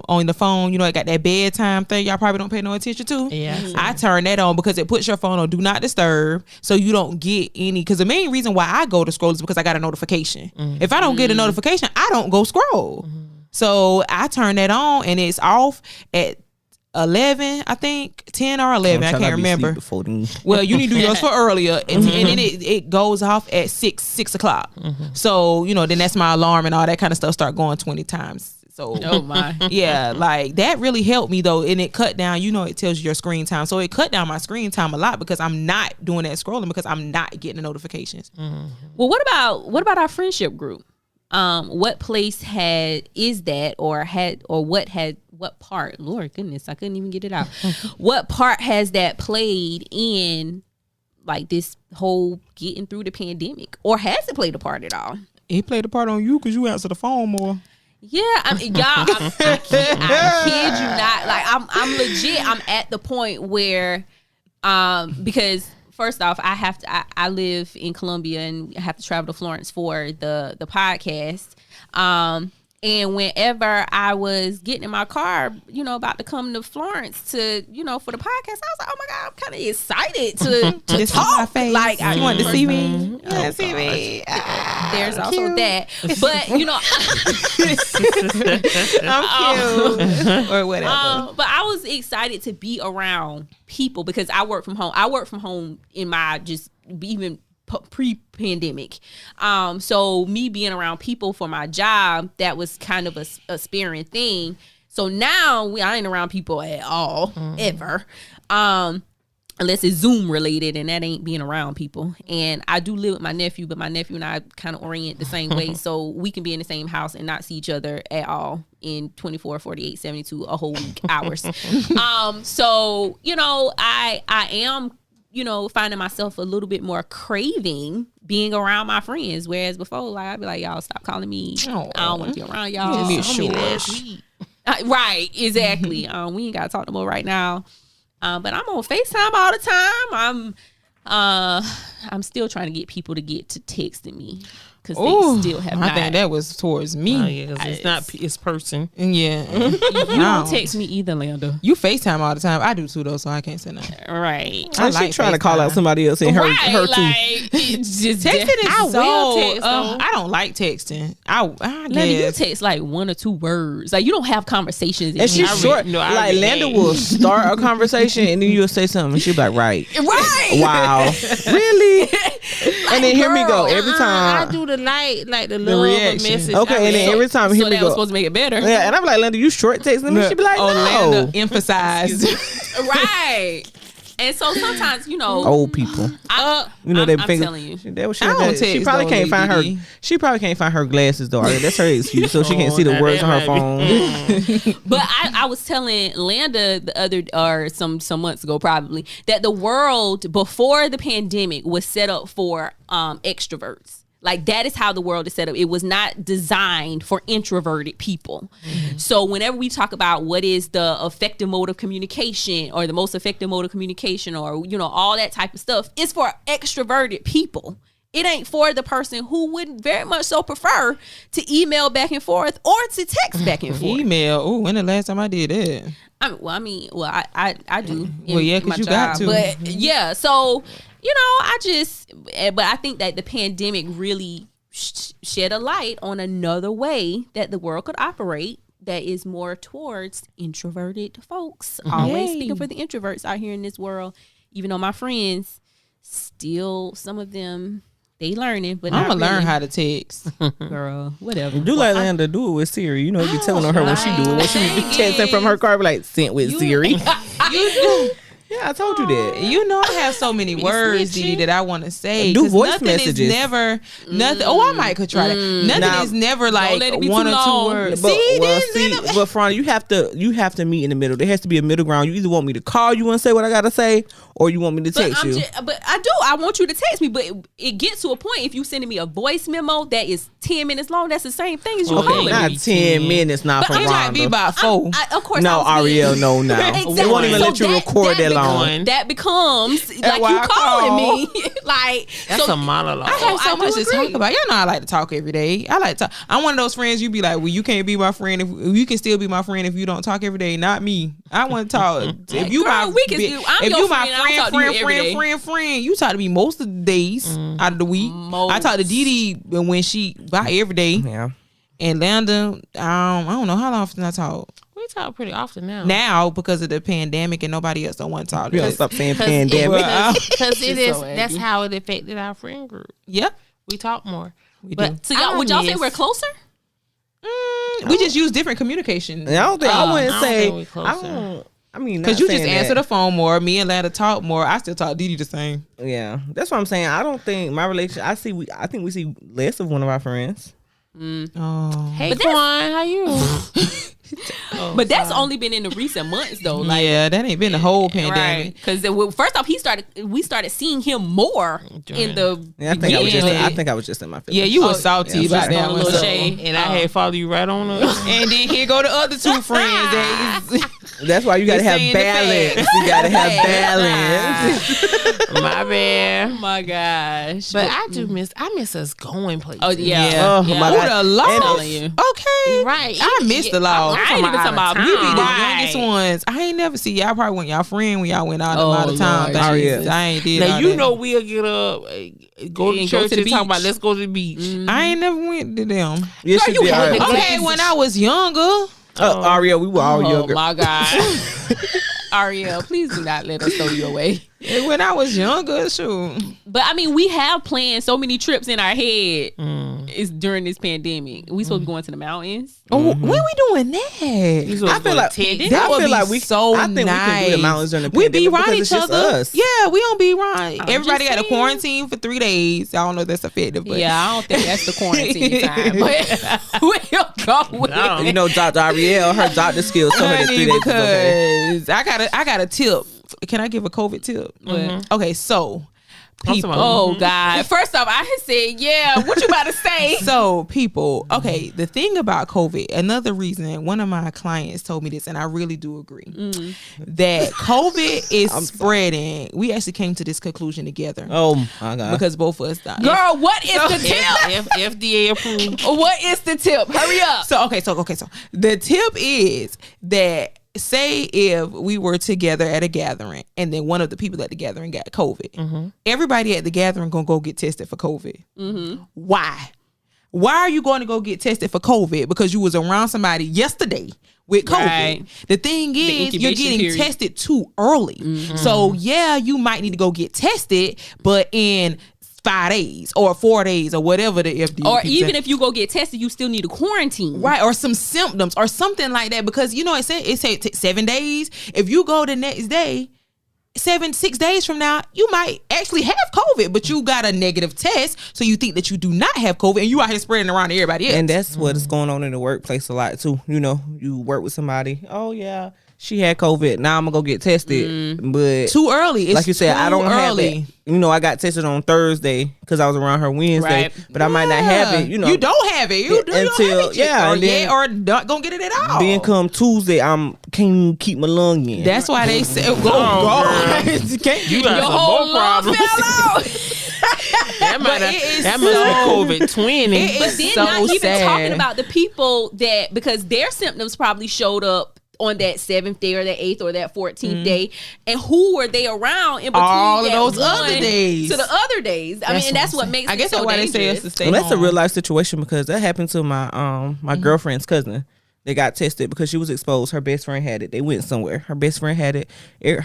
on the phone. I got that bedtime thing. Y'all probably don't pay no attention to. Yeah. I turn that on because it puts your phone on do not disturb, so you don't get any. Because the main reason why I go to scroll is because I got a notification. If I don't get a notification, I don't go scroll. So I turn that on, and it's off at 11, I think 10 or 11. I can't remember. Well, you need to do yours for earlier, and then it goes off at 6 o'clock. So then that's my alarm and all that kind of stuff start going 20 times. So oh my, yeah, like that really helped me though, and it cut down. It tells you your screen time, so it cut down my screen time a lot, because I'm not doing that scrolling, because I'm not getting the notifications. Well, what about our friendship group? What place what part, Lord goodness, I couldn't even get it out. What part has that played in, like, this whole getting through the pandemic, or has it played a part at all? He played a part on you because you answer the phone more. Yeah, I kid you not. Like I'm legit. I'm at the point where, because first off, I live in Columbia and I have to travel to Florence for the podcast. And whenever I was getting in my car, about to come to Florence to, for the podcast, I was like, oh my God, I'm kind of excited to talk. Like, you want to see me? You want to see me? There's also that. But, I'm cute. Or whatever. But I was excited to be around people because I work from home. I work from home in my even pre-pandemic. So me being around people for my job, that was kind of a sparing thing. So now I ain't around people at all, ever. Unless it's Zoom related, and that ain't being around people. And I do live with my nephew, but my nephew and I kind of orient the same way. So we can be in the same house and not see each other at all in 24, 48, 72, a whole week hours. So, I am finding myself a little bit more craving being around my friends. Whereas before, like, I'd be like, y'all stop calling me. I don't want to be around y'all. Right, exactly. We ain't got to talk no more right now. But I'm on FaceTime all the time. I'm still trying to get people to get to texting me. Because they still have not. I think that was towards me. Oh, yeah, it's person. Yeah. You don't text me either, Landa. You FaceTime all the time. I do too, though, so I can't say nothing. Right. I like trying to call out somebody else and her too. It's just texting is I will text. I don't like texting. I Landa, you text like 1 or 2 words. Like, you don't have conversations. And she's short. Like, Landa will start a conversation and then you'll say something and she'll be like, right. Wow. Really? And then here we go. Every time. I do the like the love message. Okay, and then every time here we that go. was supposed to make it better. Yeah, and I'm like, Landa, you short texting me? She be like, no. Landa emphasized. Right. And so sometimes, old people. I'm telling you. She probably can't find her. She probably can't find her glasses though. That's her excuse, so she can't see the words on her phone. But I was telling Landa some months ago probably that the world before the pandemic was set up for extroverts. Like, that is how the world is set up. It was not designed for introverted people. Mm-hmm. So whenever we talk about what is the effective mode of communication or the most effective mode of communication or, all that type of stuff, it's for extroverted people. It ain't for the person who would very much so prefer to email back and forth or to text back and forth. Email? Oh, when the last time I did that? I do. Well, yeah, because you got to. But yeah, so... but I think that the pandemic really shed a light on another way that the world could operate that is more towards introverted folks. Always speaking for the introverts out here in this world, even though my friends still, some of them, they learning, but I'm going to learn how to text. Girl, whatever. Do like Landa, do it with Siri. You be telling her what she do. When she be texting from her car, be like, sent with Siri. You do. Yeah, I told you that. I have so many words, Dee Dee, that I want to say. Do voice nothing messages. Is never nothing. Oh, I might could try that. Nothing is never like 1 or 2 words. But Fraronda, you have to meet in the middle. There has to be a middle ground. You either want me to call you and say what I gotta say, or you want me to text you. But I do. I want you to text me. But it gets to a point if you sending me a voice memo that is 10 minutes long. That's the same thing as you calling not me. 10 minutes. Not Fraronda. It might be about 4. Of course. No, Ariel. No. Exactly. They won't even let you record that long. That becomes like you calling me. Like, that's a monologue. I have so much to talk about. Y'all know I like to talk every day. I like to talk. I'm one of those friends you be like, well, you can't be my friend if you can still be my friend if you don't talk every day. Not me. I want to talk. If you my friend, you talk to me most of the days out of the week. I talk to Dee Dee when she by every day. Yeah. And Landa, I don't know how often I talk. We talk pretty often now. Now because of the pandemic and nobody else don't want to talk. You don't stop saying pandemic. Because that's how it affected our friend group. Yep. We talk more. We do. So would y'all say we're closer? We just use different communication. I wouldn't say we're closer. Because you just answer the phone more. Me and Landa talk more. I still talk Dee Dee the same. Yeah, that's what I'm saying. I don't think my relationship. I think we see less of one of our friends. Oh, hey Quan, how you? But that's only been in the recent months though. Like, yeah, that ain't been the whole pandemic. Because first off, we started seeing him more in the. Yeah, I think I was just in my feelings. Yeah, you were salty about that one. Little shade, and I had followed you right on up. And then here go the other two friends. That's why you gotta have balance. You gotta have balance. My bad. Oh my gosh. But I miss us going places. Oh yeah. Oh my Who God. the law? I'm telling you. Okay. Right. I missed the law. I ain't even talking about You be the Right. youngest ones. I ain't never see y'all. Probably when y'all friend when y'all went out of town. Lord, Things. I ain't did. Now all you that. know we'll get up, go to And church, go to the and talk beach. about let's go to the beach. I ain't never went to them. Yes, Girl, you you did. had All right. Okay, when I was younger. Ariel, we were all younger. Oh my God. Ariel, please do not let us throw you away. When I was younger, sure. But I mean, we have planned so many trips in our head. It's during this pandemic. We supposed to be going to the mountains. Oh, when we doing that? I feel like That would be so I think nice. we can do the mountains during the We pandemic be around because each it's just other. us. Yeah, we don't be around. Everybody just got to saying. quarantine for 3 days. I don't know if that's effective, but Yeah, I don't think that's the quarantine time. But we'll go with it. You know, Dr. Ariel, her doctor skills told her that 3 days is okay. because I got a tip. Can I give a COVID tip? Okay, so people. Oh God! First off, I said, "Yeah, what you about to say?" So people, okay, the thing about COVID, another reason, one of my clients told me this, and I really do agree, that COVID is spreading. We actually came to this conclusion together. Oh my God. Because both of us died. Girl, what is the tip? FDA approved. What is the tip? Hurry up! So the tip is that say if we were together at a gathering and then one of the people at the gathering got COVID, everybody at the gathering gonna go get tested for COVID. Why? Why are you going to go get tested for COVID? Because you was around somebody yesterday with COVID. Right. The thing is, you're incubation getting period. tested too early. So yeah, you might need to go get tested, but in 5 days or 4 days or whatever the FDA. Or even if you go get tested, you still need a quarantine. Right, or some symptoms or something like that, because you know it said 7 days. If you go the next day, 6 days from now, you might actually have COVID, but you got a negative test, so you think that you do not have COVID, and you out here spreading around to everybody else. And that's what is going on in the workplace a lot too. You know, you work with somebody. Oh yeah, she had COVID. Now I'm gonna go get tested, but too early. It's like you said, I don't too have early. it. You know, I got tested on Thursday because I was around her Wednesday, Right. but I might not have it. You know, you don't have it. You don't until have it yet. and then, or not gonna get it at all. then come Tuesday, can't keep my lung in. That's why they say go. You got Your some whole more lung problems. fell out. That must be COVID 20. It But is then so not even sad. talking about the people that, because their symptoms probably showed up on that 7th day or that 8th or that 14th day, and who were they around in between All of that those one other days. to the other days? I mean, and that's what makes I guess it so that's why they say dangerous. us to stay Well, that's a home. real life situation because that happened to my my girlfriend's cousin. They got tested because she was exposed. Her best friend had it. They went somewhere. Her best friend had it.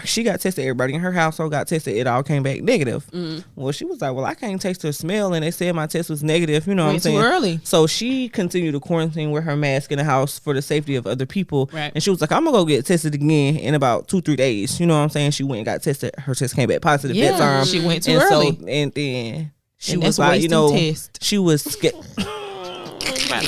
She got tested. Everybody in her household got tested. It all came back negative. Well, she was like, well, I can't taste or smell. And they said my test was negative. You know what I'm Went too saying? early. So she continued to quarantine with her mask in the house for the safety of other people. Right. And she was like, I'm going to go get tested again in about 2-3 days. You know what I'm saying? She went and got tested. Her test came back positive that time. she went too And early. So, and then she And was that's like, you know, wasting test. she was scared.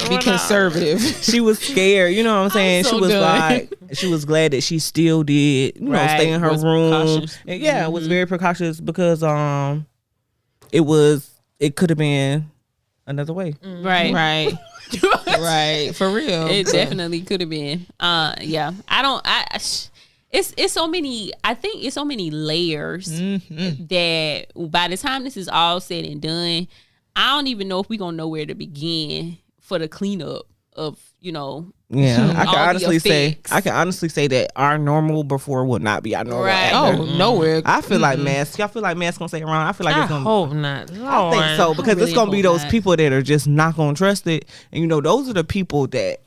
Be conservative. She was scared, you know what I'm saying? so She was done. like, she was glad that she still did, you know, Right. stay in her Was room. precautious. And yeah, it was very precautious because it could have been another way. Right. Right. Right. For real. It definitely could have been. Yeah. It's so many. I think it's so many layers that by the time this is all said and done, I don't even know if we're gonna know where to begin for the cleanup of, you know. Yeah, I all can the honestly say that our normal before will not be our normal. Right. After. Oh, nowhere. I feel like masks. Y'all feel like masks gonna stay around? I feel like I it's gonna. hope not. I think so because it's gonna be those not. people that are just not gonna trust it, and you know those are the people that.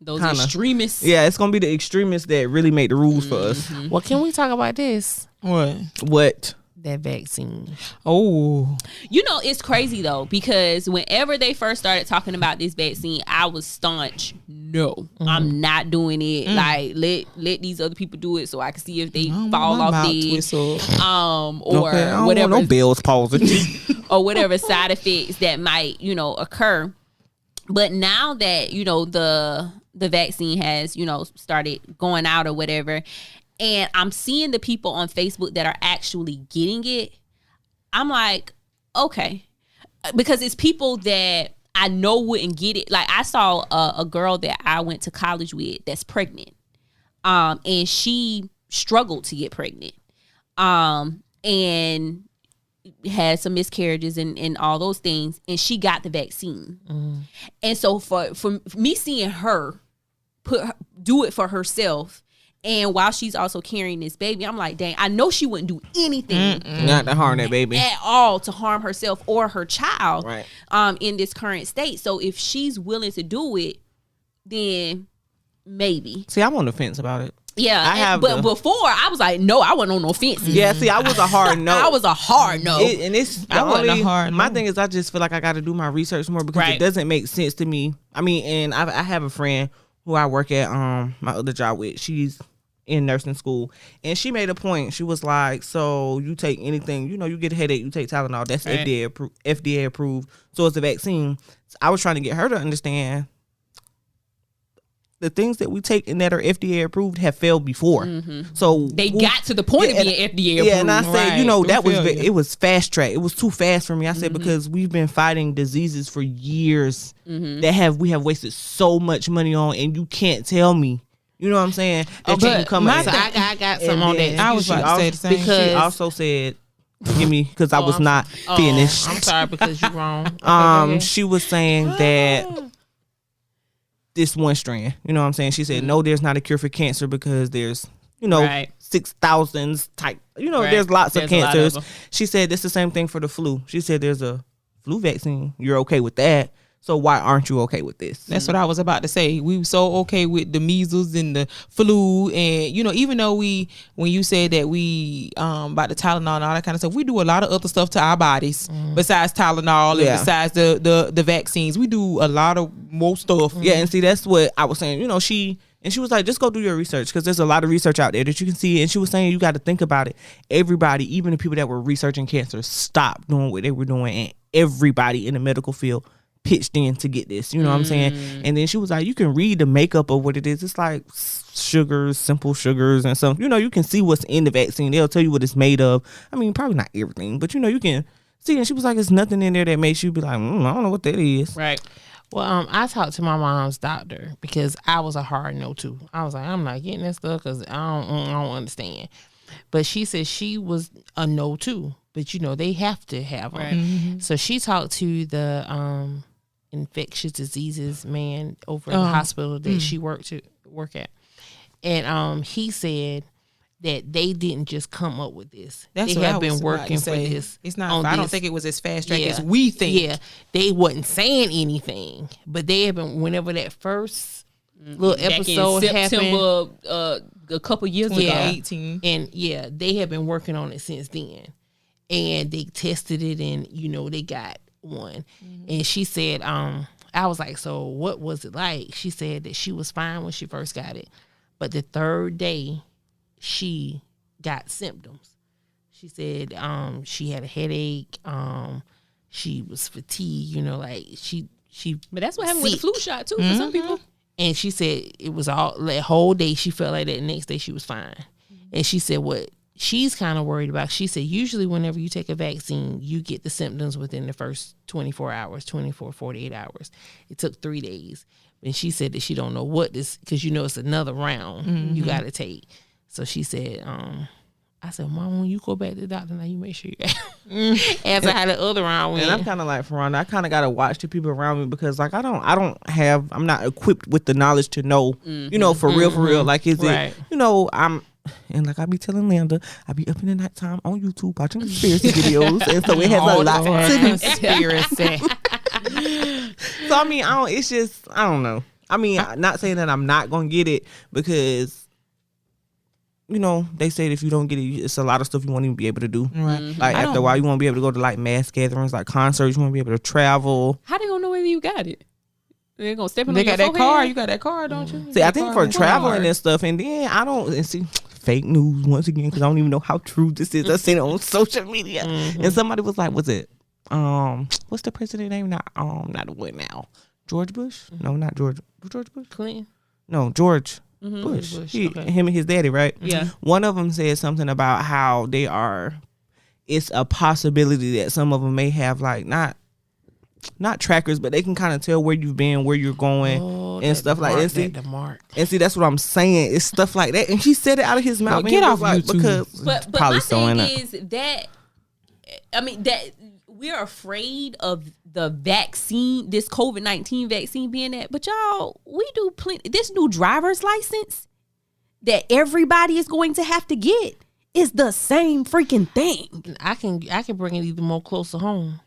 Those Kinda. extremists. Yeah, it's gonna be the extremists that really make the rules for us. Well, can we talk about this? What? What? That vaccine. Oh. You know, it's crazy though, because whenever they first started talking about this vaccine, I was staunch. No, I'm not doing it. Like let these other people do it so I can see if they fall off dead. Or Okay, I don't whatever. want no bills pausing. Or whatever side effects that might, you know, occur. But now that, you know, the the vaccine has, started going out or whatever, and I'm seeing the people on Facebook that are actually getting it, I'm like, okay. Because it's people that I know wouldn't get it. Like, I saw a girl that I went to college with that's pregnant. And she struggled to get pregnant. And had some miscarriages and all those things. And she got the vaccine. And so for me seeing her do it for herself, and while she's also carrying this baby, I'm like, dang, I know she wouldn't do anything not to harm that baby at all to harm herself or her child, right. In this current state. So if she's willing to do it, then maybe. See, I'm on the fence about it. Yeah, but before I was like, no, I wasn't on no fence. Yeah, see, I was a hard no. I was a hard no. And it's I wasn't a hard my no. thing is, I just feel like I got to do my research more because it doesn't make sense to me. I mean, and I have a friend who I work at my other job with. She's in nursing school, and she made a point. She was like, so you take anything, you get a headache, you take Tylenol, that's right. FDA approved, so it's a vaccine. So I was trying to get her to understand the things that we take and that are FDA approved have failed before. So they got to the point of being FDA approved. Yeah, and I said, Right. it was fast track. It was too fast for me. I said, because we've been fighting diseases for years that we have wasted so much money on, and you can't tell me. You know what I'm saying? That you can come so I got some on that. I was about to say the same. Because she also said, "Give me," because I was not finished. I'm sorry because you're wrong. She was saying that this one strand. You know what I'm saying? She said, "No, there's not a cure for cancer because there's 6,000 type. There's lots of cancers." She said it's the same thing for the flu. She said there's a flu vaccine. You're okay with that. So why aren't you okay with this? That's what I was about to say. We were so okay with the measles and the flu, and even though when you said that we about the Tylenol and all that kind of stuff, we do a lot of other stuff to our bodies besides Tylenol and besides the vaccines. We do a lot of more stuff. Yeah, and see, that's what I was saying. She was like, just go do your research because there's a lot of research out there that you can see. And she was saying you got to think about it. Everybody, even the people that were researching cancer, stopped doing what they were doing, and everybody in the medical field pitched in to get this, you know what I'm saying? And then she was like, you can read the makeup of what it is. It's like sugars, simple sugars and some, you can see what's in the vaccine. They'll tell you what it's made of. I mean, probably not everything, but you can see. And she was like, there's nothing in there that makes you be like, I don't know what that is. Right. Well, I talked to my mom's doctor because I was a hard no too. I was like, I'm not getting that stuff because I don't understand. But she said she was a no too. But they have to have them. Right. So she talked to the infectious diseases man over at the hospital that she work at, and he said that they didn't just come up with this. That's they what have I been was working about to for say. this. It's not. I don't think it was as fast track as we think. Yeah, they wasn't saying anything, but they have been. Whenever that first little Back episode in happened, September, a couple years ago, 2018, and they have been working on it since then, and they tested it, and they got one. And she said, I was like, so what was it like? She said that she was fine when she first got it, but the third day she got symptoms. She said she had a headache, she was fatigued, like she but that's what happened with the flu shot too for some people. And she said it was all that whole day she felt like that. The next day she was fine. And she said what she's kind of worried about, she said usually whenever you take a vaccine, you get the symptoms within the first 24 hours, 48 hours. It took 3 days. And she said that she don't know what this, because it's another round you got to take. So she said, I said, Mom, when you go back to the doctor now, you make sure you got after I had the other round went. And I'm kind of like Fraronda. I kind of got to watch the people around me because like I'm not equipped with the knowledge to know, for real. Like, is it, and like I be telling Linda, I be up in the nighttime on YouTube watching conspiracy videos, and so it has a lot to conspiracy. So I mean, it's just I don't know. I mean, not saying that I'm not gonna get it because they say that if you don't get it, it's a lot of stuff you won't even be able to do. right? Like after a while, you won't be able to go to like mass gatherings, like concerts. You won't be able to travel. How they gonna know whether you got it? They're gonna step in. They on got your that forehead? card. You got that card, don't you? See, I think for traveling and stuff, and then I don't and see fake news once again because I don't even know how true this is. I seen it on social media, and somebody was like, "Was it? What's the president name? Not the one now. George Bush? No, not George. George Bush? Clinton. George Bush. Bush, He, okay. Him and his daddy, right? Yeah. One of them said something about how it's a possibility that some of them may have like not trackers, but they can kind of tell where you've been, where you're going, and stuff like that. And see, that's what I'm saying. It's stuff like that. And he said it out of his mouth. Well, get off like, YouTube. because But probably my sewing thing it. is that, I mean, that we're afraid of the vaccine, this COVID-19 vaccine being that. But y'all, we do plenty. This new driver's license that everybody is going to have to get is the same freaking thing. I can bring it even more closer home.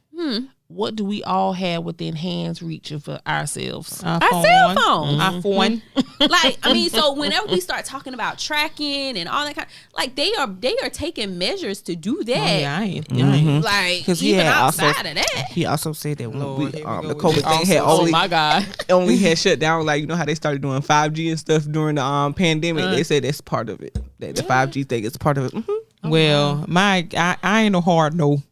What do we all have within hands reach of ourselves? Our cell phone. iPhone. Like, I mean, so whenever we start talking about tracking and all that kind, like they are taking measures to do that. Oh, yeah, I ain't. Like, 'Cause he even had also- outside of that. He also said that when Lord, here we go the with COVID this thing had also. only, Oh, my God. only had shut down. Like, you know how they started doing 5G and stuff during the pandemic. They said that's part of it. That the 5G thing is part of it. Well, I ain't no hard no.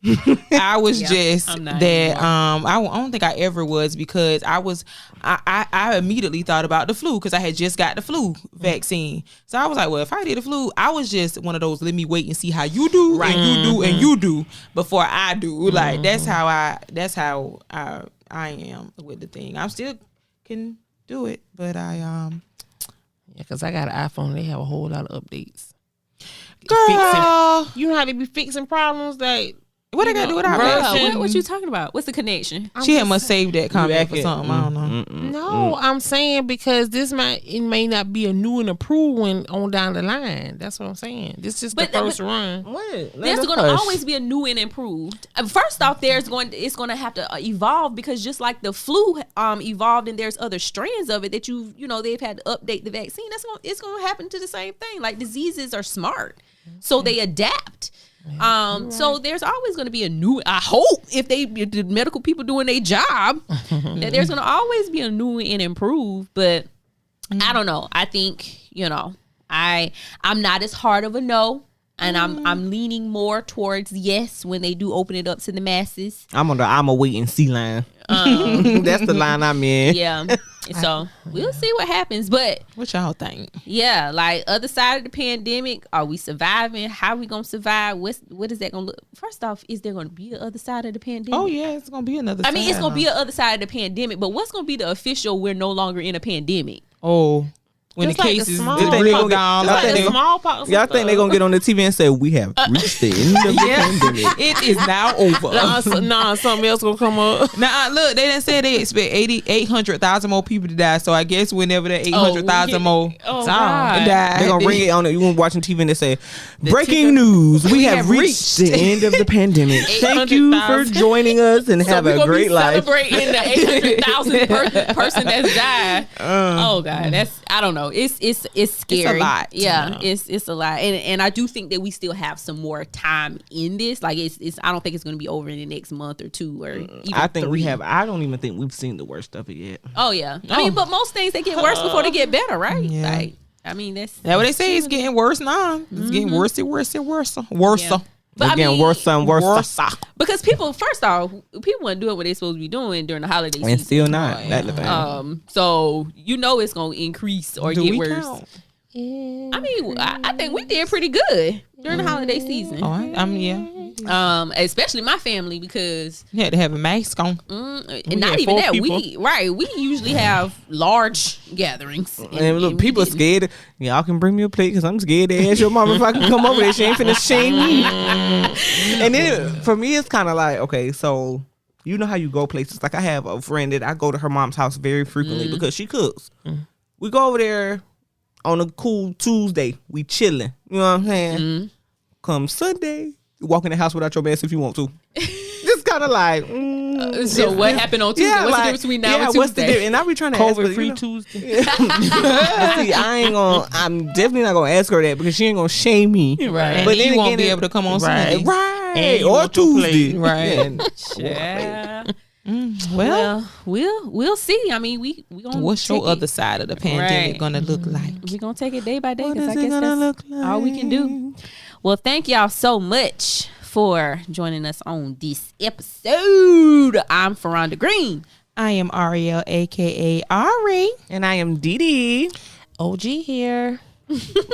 I was just I'm not that anymore. I don't think I ever was, because I immediately thought about the flu, because I had just got the flu vaccine. So I was like, well, if I did the flu, I was just one of those, let me wait and see how you do, and you do, and you do before I do. Like that's how I am with the thing. I still can do it, but Yeah, because I got an iPhone. They have a whole lot of updates. girl, You know how they be fixing problems that what I got to do with our version- version? What you talking about? What's the connection? She had must save that comment for Back it. something. I don't know. No, I'm saying because it may not be a new and approved one on down the line. That's what I'm saying. This is just the But first run. There's going to always be a new and improved. First off, it's going to have to evolve, because just like the flu evolved and there's other strands of it that they've had to update the vaccine. It's going to happen to the same thing. Like, diseases are smart, so they adapt. So there's always going to be a new, I hope, if the medical people doing their job, that there's going to always be a new and improved. But I don't know. I think, I'm not as hard of a no. And I'm leaning more towards yes when they do open it up to the masses. I'm a wait and see line. That's the line I'm in. Yeah. So we'll see what happens. But What y'all think? yeah, like, other side of the pandemic, are we surviving? How we gonna survive? What is that gonna look? First off, is there gonna be an other side of the pandemic? Oh yeah, it's gonna be another. I mean, it's side, gonna be an other side of the pandemic, but what's gonna be the official? We're no longer in a pandemic. Oh, when Just the like the cases small- They think they drop gonna get- down, y'all like think they- they- Smallpox. Y'all think they're gonna get on the TV and say we have reached the end of the pandemic? it is now over. Nah, something else gonna come up. Now look, they didn't say they expect 800,000 more people to die. So I guess whenever the 800,000 more Oh, die, They're gonna bring it on. You were watching TV and they say, "Breaking news: We have reached the end of the pandemic. Thank you for 800,000. joining us and have we're a gonna great be life." celebrating the 800,000 person that's died. Oh God, I don't know. It's scary. lot. Yeah, it's a lot, and I do think that we still have some more time in this. Like, it's I don't think it's going to be over in the next month or two, or even I think 3. we have. I don't even think we've seen the worst of it yet. Oh yeah, I mean, but most things they get worse before they get better, right? Yeah. Like, I mean, that's what they say. It's getting worse now. It's getting worse and worse and worse. Worse. Yeah. But I Again, mean, worse and worse, because people, first off, people weren't doing what they're supposed to be doing during the holiday and season. still not. That's the thing. So it's gonna increase or Do get we worse. count? I mean, I think we did pretty good during the holiday season. Oh, yeah. Especially my family, because You had to have a mask on. and not had even 4 that, people. we usually have large gatherings. And look, we people didn't. scared. Y'all can bring me a plate because I'm scared to ask your mama if I can come over there. She ain't finna shame me. And then for me, it's kind of like, okay, so you know how you go places. Like, I have a friend that I go to her mom's house very frequently because she cooks. We go over there on a cool Tuesday. We chilling. You know what I'm saying? Come Sunday, you walk in the house without your mask if you want to. Just kind of like. So what happened on Tuesday? Yeah, What's the like, difference between now and what's the Tuesday? difference? And I be trying to ask her, COVID-free you know, Tuesday. But see, I'm definitely not gonna ask her that because she ain't gonna shame me. Right. But you then won't again, be able to come on Right. Sunday. Right. And you Or want your Tuesday. plate. Right. Yeah. Well, We'll see. I mean, we gonna what's your take other side of the pandemic Right. gonna look like? We're gonna take it day by day, What because is I it guess gonna that's look like? all we can do. Well, thank y'all so much for joining us on this episode. I'm Fraronda Green. I am Ariel, aka Auri. And I am Dee Dee. OG here.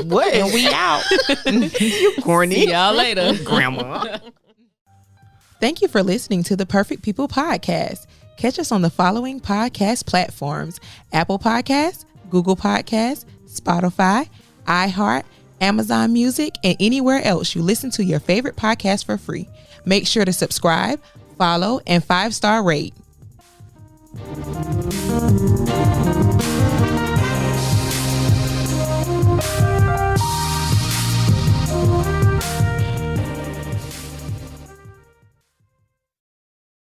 What? And we out. You corny. See y'all later. Grandma. Thank you for listening to the Perfect People Podcast. Catch us on the following podcast platforms: Apple Podcasts, Google Podcasts, Spotify, iHeart, Amazon Music, and anywhere else you listen to your favorite podcast for free. Make sure to subscribe, follow, and 5-star rate.